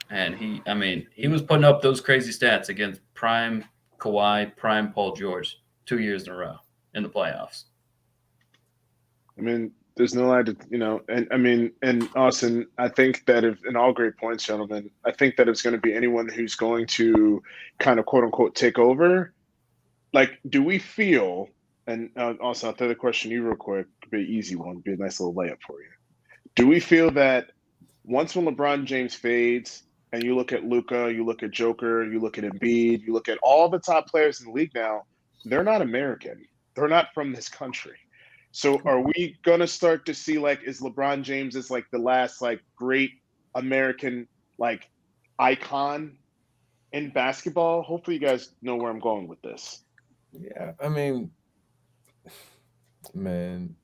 B: And he was putting up those crazy stats against prime Kawhi, prime Paul George 2 years in a row in the playoffs.
A: I mean, there's no lie to, and Austin, I think that in all great points, gentlemen, I think that it's going to be anyone who's going to kind of quote unquote take over. Like, do we feel, and also I'll throw the question to you real quick, be an easy one, be a nice little layup for you. Do we feel that once when LeBron James fades and you look at Luka, you look at Joker, you look at Embiid, you look at all the top players in the league now, they're not American. They're not from this country. So are we going to start to see, like, is LeBron James is like the last like great American like icon in basketball? Hopefully you guys know where I'm going with this.
C: Yeah, I mean, man,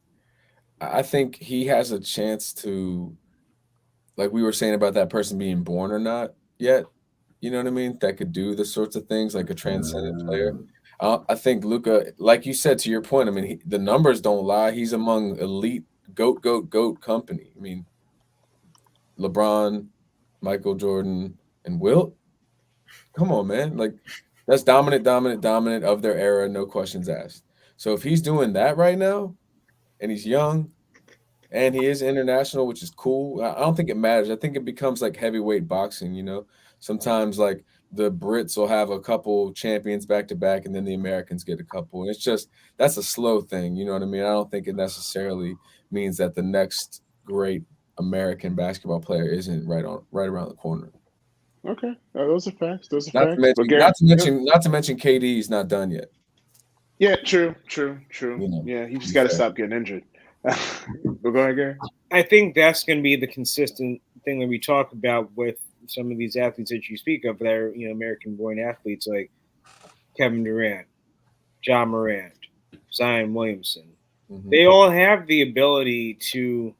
C: I think he has a chance to, like we were saying about that person being born or not yet, you know what I mean? That could do the sorts of things, like a transcendent player. I think Luka, like you said, to your point, I mean, the numbers don't lie. He's among elite GOAT company. I mean, LeBron, Michael Jordan, and Wilt. Come on, man. Like, that's dominant of their era, no questions asked. So if he's doing that right now, and he's young, and he is international, which is cool, I don't think it matters. I think it becomes like heavyweight boxing, Sometimes, like, the Brits will have a couple champions back to back, and then the Americans get a couple. And it's just, that's a slow thing, you know what I mean? I don't think it necessarily means that the next great American basketball player isn't right around the corner.
A: Okay. Those are facts. Those are
C: Not
A: facts.
C: to mention,
A: But Garrett,
C: not to mention, KD's not done yet.
A: yeah, true.
C: You know,
A: Yeah, he
C: to
A: just
C: be
A: got to
C: fair.
A: stop getting injured. But go ahead, Gary.
D: I think that's going to be the consistent thing that we talk about with some of these athletes that you speak of that are, American-born athletes like Kevin Durant, John Morant, Zion Williamson.
C: Mhm.
D: They all have the ability to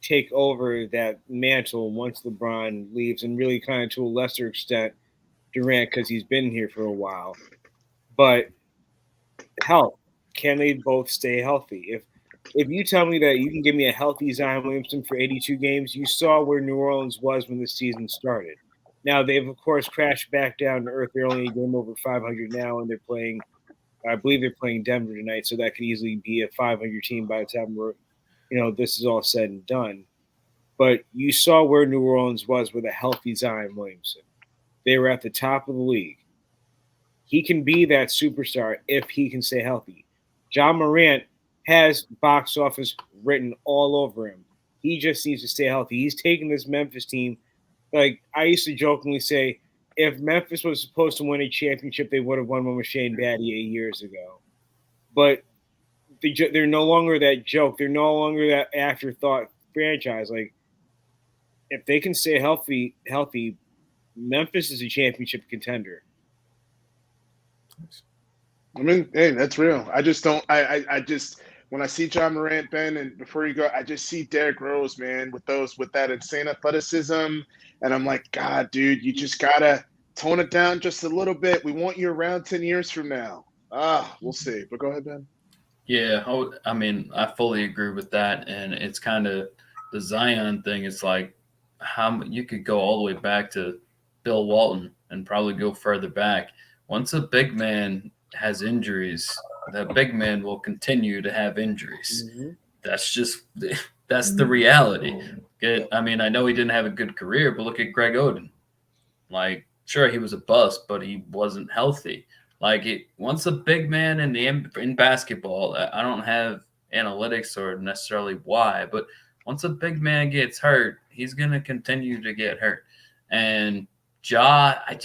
D: take over that mantle once LeBron leaves, and really kind of to a lesser extent Durant because he's been here for a while. But health, can they both stay healthy? If you tell me that you can give me a healthy Zion Williamson for 82 games, you saw where New Orleans was when the season started. Now they've of course crashed back down to earth. They're only a game over 500 now, and they're playing. I believe they're playing Denver tonight, so that could easily be a 500 team by the time this is all said and done. But you saw where New Orleans was with a healthy Zion Williamson. They were at the top of the league. He can be that superstar if he can stay healthy. John Morant has box office written all over him. He just needs to stay healthy. He's taking this Memphis team. Like I used to jokingly say, if Memphis was supposed to win a championship, they would have won one with Shane Battier years ago. But they're no longer that joke. They're no longer that afterthought franchise. Like if they can stay healthy, Memphis is a championship contender.
A: I mean, hey, that's real. I just don't. I just when I see John Morant, Ben, and before you go, I just see Derrick Rose, man, with that insane athleticism, and I'm like, God, dude, you just gotta tone it down just a little bit. We want you around 10 years from now. We'll see. But go ahead, Ben.
B: Yeah, I mean, I fully agree with that, and it's kind of the Zion thing. It's like how you could go all the way back to Bill Walton and probably go further back. Once a big man has injuries, that big man will continue to have injuries.
D: Mm-hmm.
B: That's the reality. I mean, I know he didn't have a good career, but look at Greg Oden. Like, sure, he was a bust, but he wasn't healthy. Once a big man in basketball, I don't have analytics or necessarily why, but once a big man gets hurt, he's gonna continue to get hurt. And I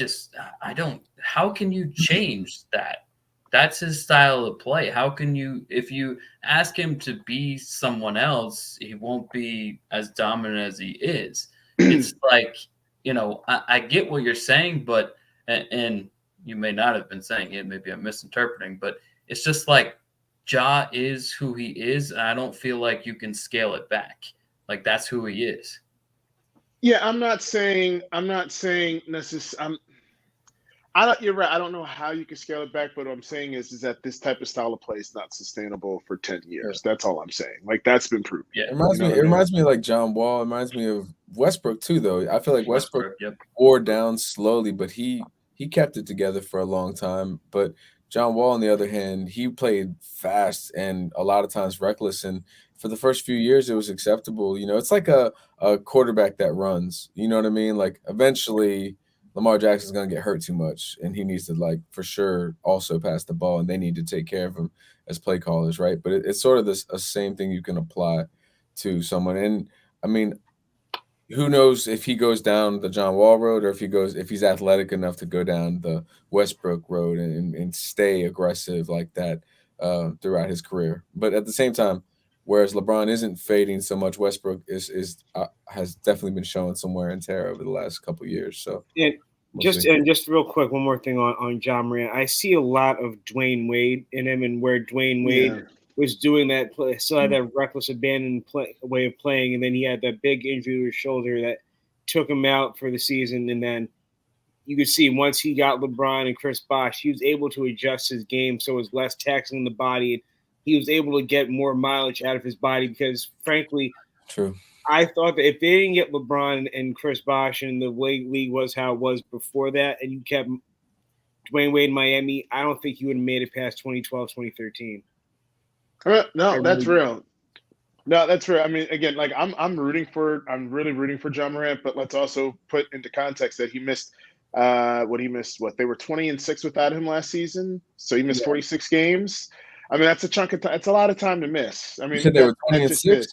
B: don't. How can you change that? That's his style of play. How can you, if you ask him to be someone else, he won't be as dominant as he is. It's like, I get what you're saying, but, and you may not have been saying it, maybe I'm misinterpreting, but it's just like Ja is who he is, and I don't feel like you can scale it back. Like that's who he is.
A: Yeah, I'm not saying necessarily. You're right. I don't know how you can scale it back, but what I'm saying is that this type of style of play is not sustainable for 10 years. That's all I'm saying. Like that's been proven.
B: Yeah.
C: It reminds me of like John Wall. It reminds me of Westbrook too, though. I feel like Westbrook
B: Yep.
C: wore down slowly, but he kept it together for a long time. But John Wall, on the other hand, he played fast and a lot of times reckless. And for the first few years, it was acceptable. It's like a quarterback that runs. You know what I mean? Like eventually Lamar Jackson's going to get hurt too much, and he needs to, like, for sure also pass the ball, and they need to take care of him as play callers, right? But it's sort of a same thing you can apply to someone. And, I mean, who knows if he goes down the John Wall road or if he's athletic enough to go down the Westbrook road and stay aggressive like that throughout his career. But at the same time, whereas LeBron isn't fading so much, Westbrook has definitely been showing some wear and tear over the last couple of years. So
D: and just real quick, one more thing on John Morant. I see a lot of Dwayne Wade in him, and where Dwayne Wade was doing that play, still had that reckless, abandoned way of playing, and then he had that big injury to his shoulder that took him out for the season. And then you could see once he got LeBron and Chris Bosh, he was able to adjust his game so it was less taxing the body. He was able to get more mileage out of his body because, frankly,
C: true.
D: I thought that if they didn't get LeBron and Chris Bosh and the league was how it was before that, and you kept Dwayne Wade in Miami, I don't think you would have made it past 2012, 2013.
A: No, that's real. No, that's real. I mean, again, like I'm really rooting for John Morant, but let's also put into context that he missed what they were 20-6 without him last season. So he missed 46 games. I mean, that's a chunk of time. It's a lot of time to miss. I mean,
C: you said they were 20-6?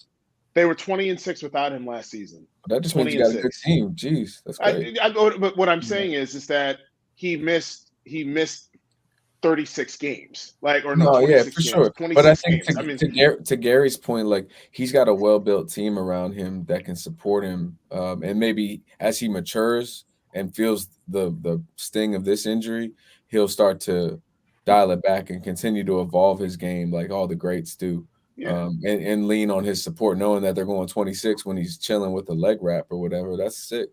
A: They were 20-6 without him last season.
C: That just means you got a good
A: 20-6.
C: team. Jeez, that's great.
A: But what I'm saying is that he missed 36 games, like, or no,
C: No, yeah,
A: 26
C: for
A: games,
C: sure. But I
A: 26
C: think
A: games. I mean,
C: to Gary's point, like he's got a well-built team around him that can support him, and maybe as he matures and feels the sting of this injury, he'll start to dial it back and continue to evolve his game like all the greats do,
A: yeah.
C: and lean on his support, knowing that they're going 26 when he's chilling with a leg wrap or whatever. That's sick.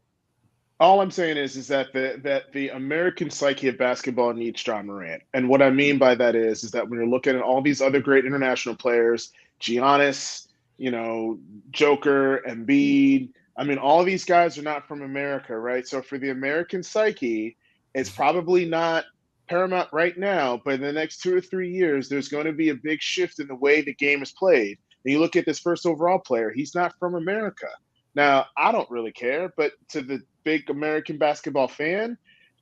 A: All I'm saying is that the American psyche of basketball needs John Morant, and what I mean by that is that when you're looking at all these other great international players, Giannis, Joker, Embiid, I mean, all these guys are not from America, right? So for the American psyche, it's probably not paramount right now, but in the next 2 or 3 years, there's going to be a big shift in the way the game is played. And you look at this first overall player; he's not from America. Now, I don't really care, but to the big American basketball fan,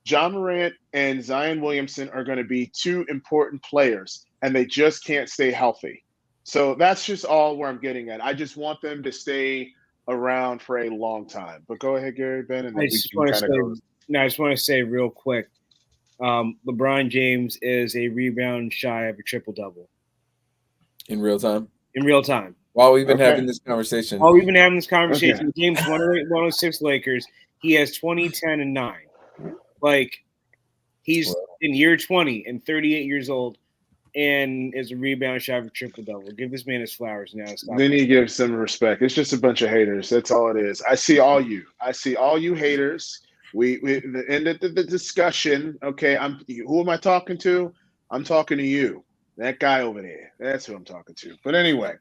A: John Morant and Zion Williamson are going to be two important players, and they just can't stay healthy. So that's just all where I'm getting at. I just want them to stay around for a long time. But go ahead, Gary, Ben, and then
D: I
A: we
D: just
A: can
D: want to
A: kind of
D: say,
A: go.
D: no, I just want to say real quick, LeBron James is a rebound shy of a triple double
C: In real time,
D: in real time.
C: while we've been
A: Okay.
C: having this conversation,
D: While we've been having this conversation,
A: Okay.
D: James 106 Lakers, he has 20, 10, and 9. Like, he's in year 20 and 38 years old and is a rebound shy of a triple double. Give this man his flowers now. Stop.
A: Then you give some respect. It's just a bunch of haters. That's all it is. I see all you haters. We the end of the discussion. Okay, who am I talking to? I'm talking to you. That guy over there. That's who I'm talking to. But anyway,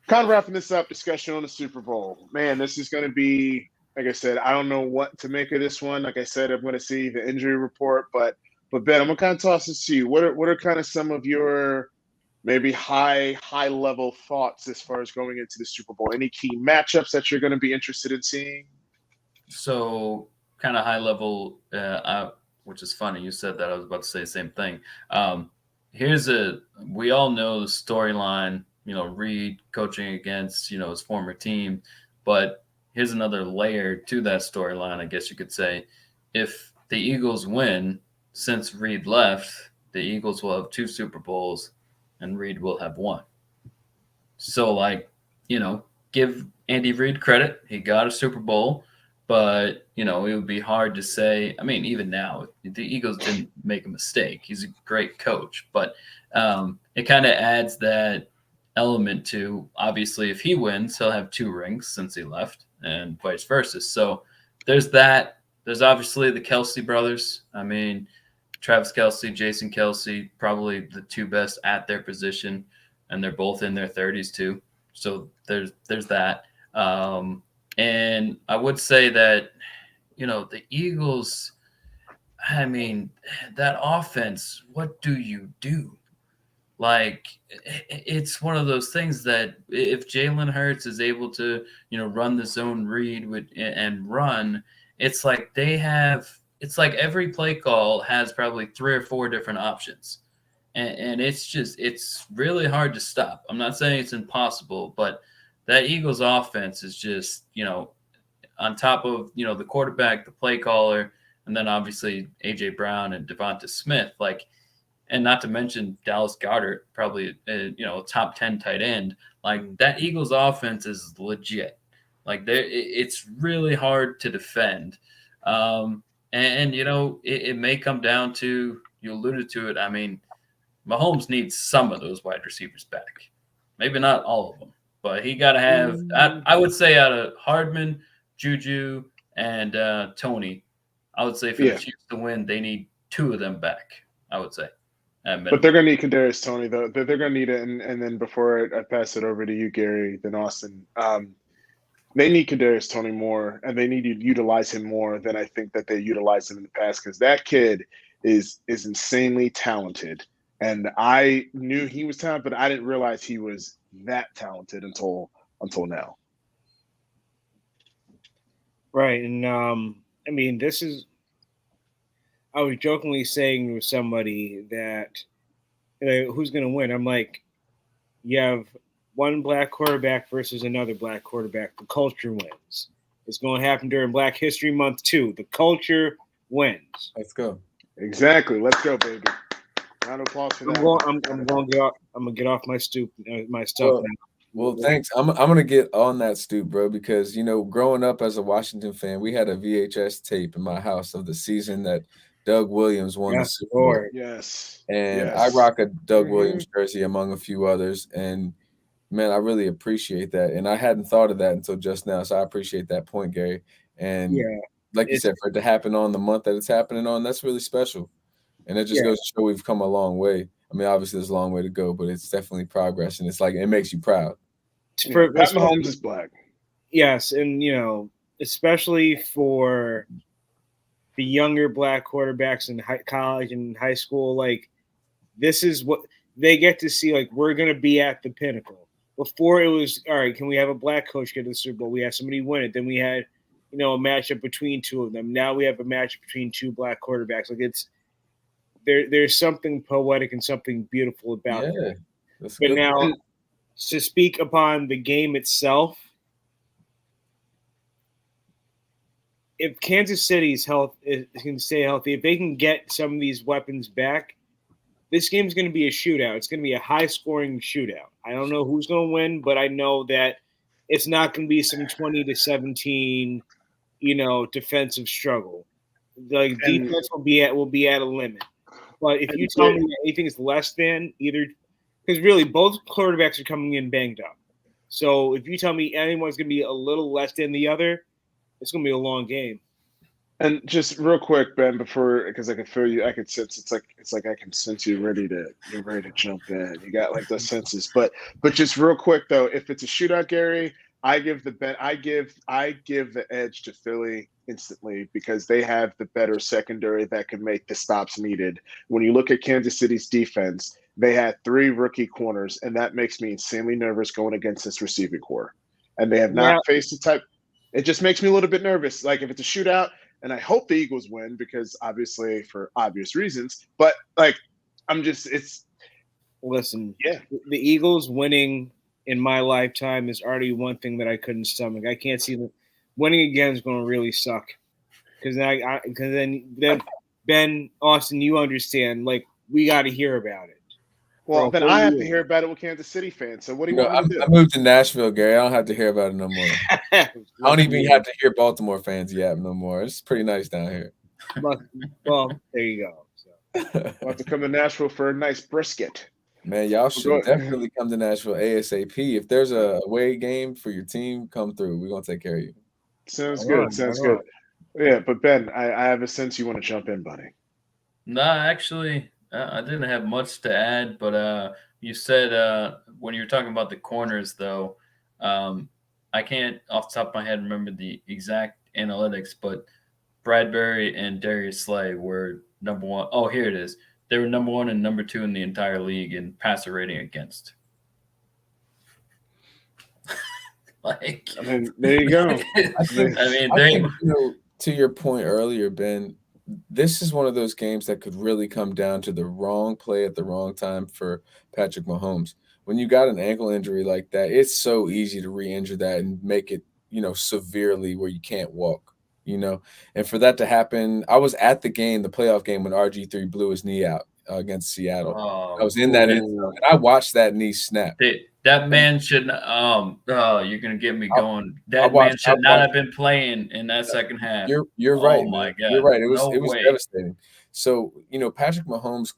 A: kind of wrapping this up, discussion on the Super Bowl. Man, this is going to be, like I said, I don't know what to make of this one. Like I said, I'm going to see the injury report, but Ben, I'm going to kind of toss this to you. What are kind of some of your maybe high level thoughts as far as going into the Super Bowl? Any key matchups that you're going to be interested in seeing?
B: So kind of high level, which is funny. You said that. I was about to say the same thing. We all know the storyline, Reed coaching against, his former team, but here's another layer to that storyline, I guess you could say. If the Eagles win, since Reed left, the Eagles will have 2 Super Bowls and Reed will have 1. So, give Andy Reid credit. He got a Super Bowl, but, it would be hard to say. I mean, even now, the Eagles didn't make a mistake. He's a great coach, but it kind of adds that element to, obviously, if he wins, he'll have 2 rings since he left and vice versa. So there's that. There's obviously the Kelce brothers. I mean, Travis Kelce, Jason Kelce, probably the 2 best at their position, and they're both in their 30s too. So there's that. And I would say that, the Eagles, I mean, that offense, what do you do? Like, it's one of those things that if Jalen Hurts is able to, run the zone read and run, it's like it's like every play call has probably 3 or 4 different options. And it's really hard to stop. I'm not saying it's impossible, but that Eagles offense is just, on top of, the quarterback, the play caller, and then obviously A.J. Brown and Devonta Smith, and not to mention Dallas Goedert, probably, a top 10 tight end. Like, that Eagles offense is legit. Like, it's really hard to defend. It may come down to, you alluded to it, I mean, Mahomes needs some of those wide receivers back. Maybe not all of them, but he got to have, I would say out of Hardman, Juju, and Tony, I would say for the Chiefs to win, they need 2 of them back, I would say.
A: But they're going to need Kadarius Toney, though. They're going to need it. And then before I pass it over to you, Gary, then Austin, they need Kadarius Toney more, and they need to utilize him more than I think that they utilized him in the past, because that kid is insanely talented. And I knew he was talented, but I didn't realize he was that talented until now.
D: Right. And I mean, I was jokingly saying with somebody that who's going to win. I'm like, you have one black quarterback versus another black quarterback, the culture wins. It's going to happen during Black History Month too. The culture wins.
C: Let's go.
A: Exactly. Let's go, baby. Round of applause for that.
D: I'm going to get off my stoop, my stuff now.
C: Well, thanks. I'm gonna get on that stoop, bro, because growing up as a Washington fan, we had a VHS tape in my house of the season that Doug Williams won the Super Bowl.
A: Yes.
C: And
A: yes.
C: I rock a Doug Williams jersey among a few others. And man, I really appreciate that. And I hadn't thought of that until just now. So I appreciate that point, Gary. And like you said, for it to happen on the month that it's happening on, that's really special. And it just goes to show we've come a long way. I mean, obviously there's a long way to go, but it's definitely progress. And it's like, it makes you proud.
A: Pat Mahomes is black.
D: Yes. And, especially for the younger black quarterbacks in college and high school, like, this is what they get to see. Like, we're going to be at the pinnacle. Before it was, all right, can we have a black coach get to the Super Bowl? We had somebody win it. Then we had, a matchup between two of them. Now we have a matchup between two black quarterbacks. Like, there's something poetic and something beautiful about it. But now, to speak upon the game itself, if Kansas City's health can stay healthy, if they can get some of these weapons back, this game's going to be a shootout. It's going to be a high-scoring shootout. I don't know who's going to win, but I know that it's not going to be some 20-17, defensive struggle. Like, defense will be at a limit. But if you tell me that anything is less than either, because really both quarterbacks are coming in banged up. So if you tell me anyone's going to be a little less than the other, it's going to be a long game.
A: And just real quick, Ben, because I can feel you, I can sense it's like I can sense you're ready to jump in. You got like those senses, but just real quick though, if it's a shootout, Gary, I give the edge to Philly instantly because they have the better secondary that can make the stops needed. When you look at Kansas City's defense, they had 3 rookie corners, and that makes me insanely nervous going against this receiving core. And they have not faced the type. It just makes me a little bit nervous. Like if it's a shootout, and I hope the Eagles win because obviously for obvious reasons, but like
D: listen, the Eagles winning in my lifetime is already one thing that I couldn't stomach. I can't see them winning again is going to really suck because then Ben Austin, you understand, like we got to hear about it.
A: Well, then I have to hear about it with Kansas City fans. So what do you want me to do?
C: I moved to Nashville, Gary. I don't have to hear about it no more. I don't even have to hear Baltimore fans yap no more. It's pretty nice down here.
D: Well, there you go.
A: So. We'll have to come to Nashville for a nice brisket.
C: Man, y'all should definitely come to Nashville ASAP. If there's a away game for your team, come through. We're going to take care of you.
A: Sounds good. Yeah, but Ben, I have a sense you want to jump in, buddy.
B: No, actually, I didn't have much to add, but you said when you were talking about the corners, though, I can't off the top of my head remember the exact analytics, but Bradbury and Darius Slay were number 1. Oh, here it is. They were number 1 and number 2 in the entire league in passer rating against.
A: Like, I mean, there you go.
C: I think, to your point earlier, Ben, this is one of those games that could really come down to the wrong play at the wrong time for Patrick Mahomes. When you got an ankle injury like that, it's so easy to re-injure that and make it, severely where you can't walk, And for that to happen, I was at the game, the playoff game, when RG3 blew his knee out against Seattle. I was in that end zone, and I watched that knee snap.
B: That man should you're gonna get me going. Man should not have been playing in that second half.
C: You're right.
B: Oh my God.
C: You're right. It was devastating. So, Patrick Mahomes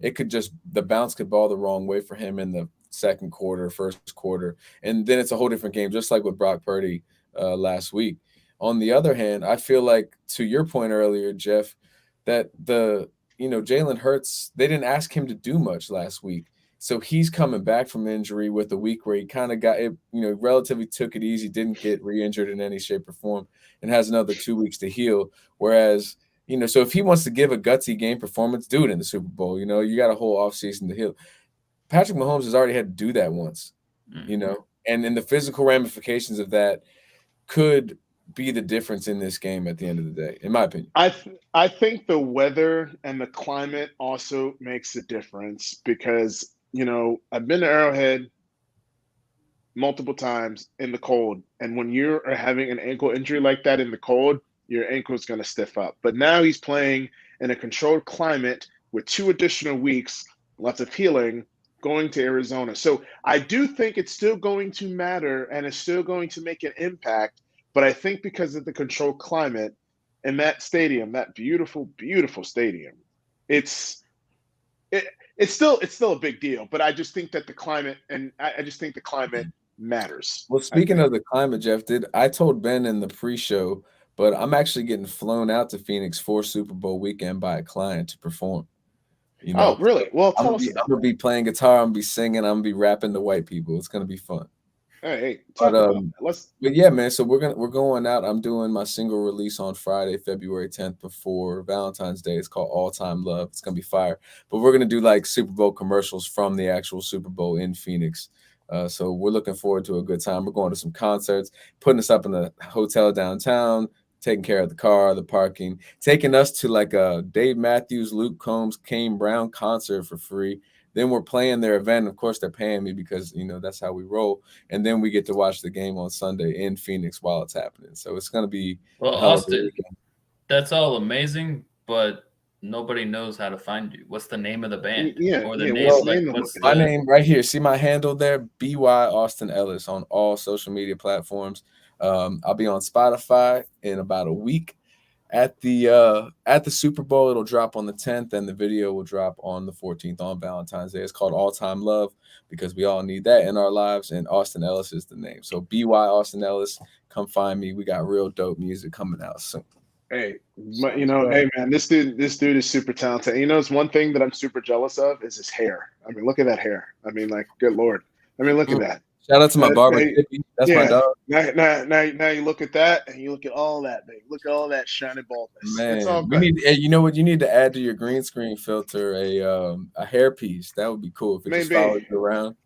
C: the bounce could ball the wrong way for him in the second quarter, first quarter, and then it's a whole different game, just like with Brock Purdy last week. On the other hand, I feel like, to your point earlier, Jeff, that Jalen Hurts, they didn't ask him to do much last week. So he's coming back from injury with a week where he kind of got it, relatively took it easy, didn't get re-injured in any shape or form, and has another 2 weeks to heal. Whereas, so if he wants to give a gutsy game performance, do it in the Super Bowl. You got a whole offseason to heal. Patrick Mahomes has already had to do that once, and then the physical ramifications of that could be the difference in this game at the end of the day, in my opinion.
A: I think the weather and the climate also makes a difference because, I've been to Arrowhead multiple times in the cold. And when you're having an ankle injury like that in the cold, your ankle is going to stiff up. But now he's playing in a controlled climate with 2 additional weeks, lots of healing, going to Arizona. So I do think it's still going to matter and it's still going to make an impact. But I think because of the controlled climate in that stadium, that beautiful, beautiful stadium, it's still a big deal. But I just think that the climate, and I just think the climate matters.
C: Well, speaking of the climate, Jeff, I told Ben in the pre-show, but I'm actually getting flown out to Phoenix for Super Bowl weekend by a client to perform. You know,
A: oh, really? Well, tell us.
C: I'm gonna be playing guitar. I'm gonna be singing. I'm gonna be rapping to white people. It's gonna be fun.
A: Hey, talk about that.
C: But yeah, man. So we're going out. I'm doing my single release on Friday, February 10th, before Valentine's Day. It's called All Time Love. It's gonna be fire. But we're gonna do like Super Bowl commercials from the actual Super Bowl in Phoenix. So we're looking forward to a good time. We're going to some concerts, putting us up in the hotel downtown, taking care of the car, the parking, taking us to like a Dave Matthews, Luke Combs, Kane Brown concert for free. Then we're playing their event. Of course, they're paying me because, you know, that's how we roll. And then we get to watch the game on Sunday in Phoenix while it's happening. So it's going to be
B: well, Austin. That's all amazing, but nobody knows how to find you. What's the name of the band?
A: Or the name?
C: My name right here. See my handle there, BY Austin Ellis on all social media platforms. I'll be on Spotify in about a week. At the Super Bowl, it'll drop on the 10th, and the video will drop on the 14th on Valentine's Day. It's called All Time Love because we all need that in our lives, and Austin Ellis is the name. So BY Austin Ellis, come find me. We got real dope music coming out soon.
A: Hey, you know, hey man, this dude is super talented. And you know, it's one thing that I'm super jealous of is his hair. I mean, look at that hair. I mean, like, good Lord. I mean, look at that.
C: Shout out to my barber. That's my dog.
A: Now you look at that and you look at all that, babe. Look at all that shiny baldness.
C: Man,
A: it's all
C: we need. You know what? You need to add to your green screen filter a hair piece. That would be cool if it just follows you around.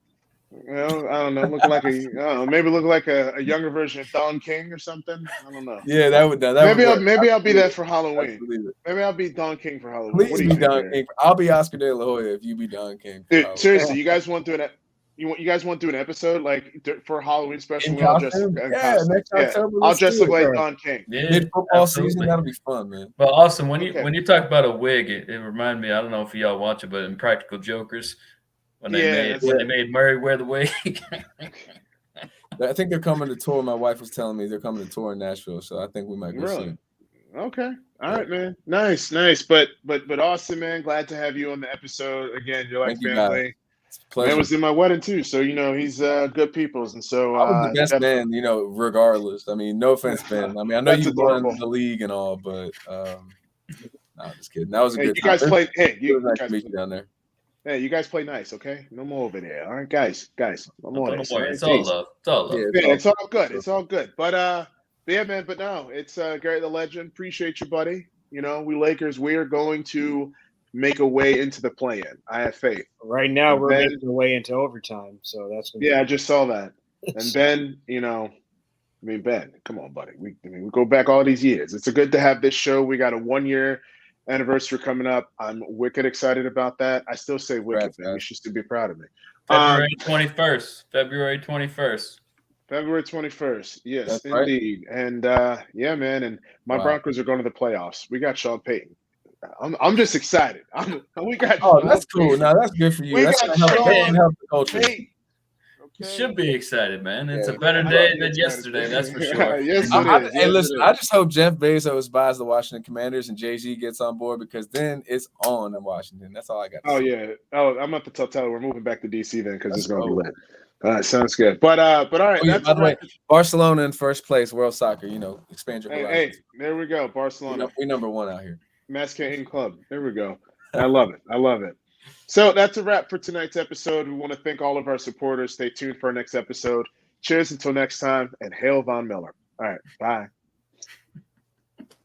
A: Well, I don't know. Maybe look like a younger version of Don King or something. I don't know.
C: Yeah, that would.
A: Maybe I'll be that for Halloween. Maybe I'll be Don King for Halloween.
C: Please be Don King. I'll be Oscar De La Hoya if you be Don King.
A: Dude, seriously, you guys want to do you guys want to do an episode like for a Halloween special?
C: I'll dress
A: look like Don King.
B: Yeah,
C: football season, that'll be fun, man.
B: Well, awesome. When you talk about a wig, it reminded me. I don't know if y'all watch it, but in Practical Jokers, when they made Murray wear the wig.
C: I think they're coming to tour. My wife was telling me they're coming to tour in Nashville, so I think we might go see them.
A: Okay. All right, man. Nice. But awesome, man. Glad to have you on the episode again. You're like family. Man was in my wedding too, so you know he's good people's, and so
C: I was the best man, you know, regardless. I mean, no offense, Ben. I mean, I know you won the league and all, but no, I'm just kidding. That was a good.
A: You guys played. Hey, you
C: guys meet you down there.
A: Hey, you guys play nice, okay? No more over there. All right, guys. No more.
B: It's all love. It's all love.
A: Yeah, it's all good. It's all good. But yeah, man. But no, it's Gary the Legend. Appreciate you, buddy. You know, we Lakers. We are going to make a way into the play-in. I have faith.
D: Right now, we're making a way into overtime, so that's gonna
A: I just saw that. And Ben, you know, I mean, Ben, come on, buddy. We go back all these years. It's good to have this show. We got a 1-year anniversary coming up. I'm wicked excited about that. I still say wicked, man. You should still be proud of me.
B: February 21st. February 21st. Yes,
C: that's
A: indeed.
C: Right.
A: And yeah, man. And my Broncos are going to the playoffs. We got Sean Payton. I'm just excited. We got.
C: Oh, that's cool. Now that's good for you.
A: We
C: that's
A: got
C: help the culture.
A: Payton.
B: You should be excited, man. It's a better day than yesterday, that's for sure.
A: Yes,
C: hey, listen, I just hope Jeff Bezos buys the Washington Commanders and Jay-Z gets on board because then it's on in Washington. That's all I got.
A: Yeah. Oh, I'm about to tell Tyler we're moving back to DC then because it's going to be lit. All right, sounds good. But all right.
C: By the way, Barcelona in first place, world soccer. You know, expand your horizons.
A: Hey, there we go. Barcelona.
C: We number 1 out here.
A: Masquerade Club. There we go. I love it. So that's a wrap for tonight's episode. We want to thank all of our supporters. Stay tuned for our next episode. Cheers until next time, and hail Von Miller. All right, bye.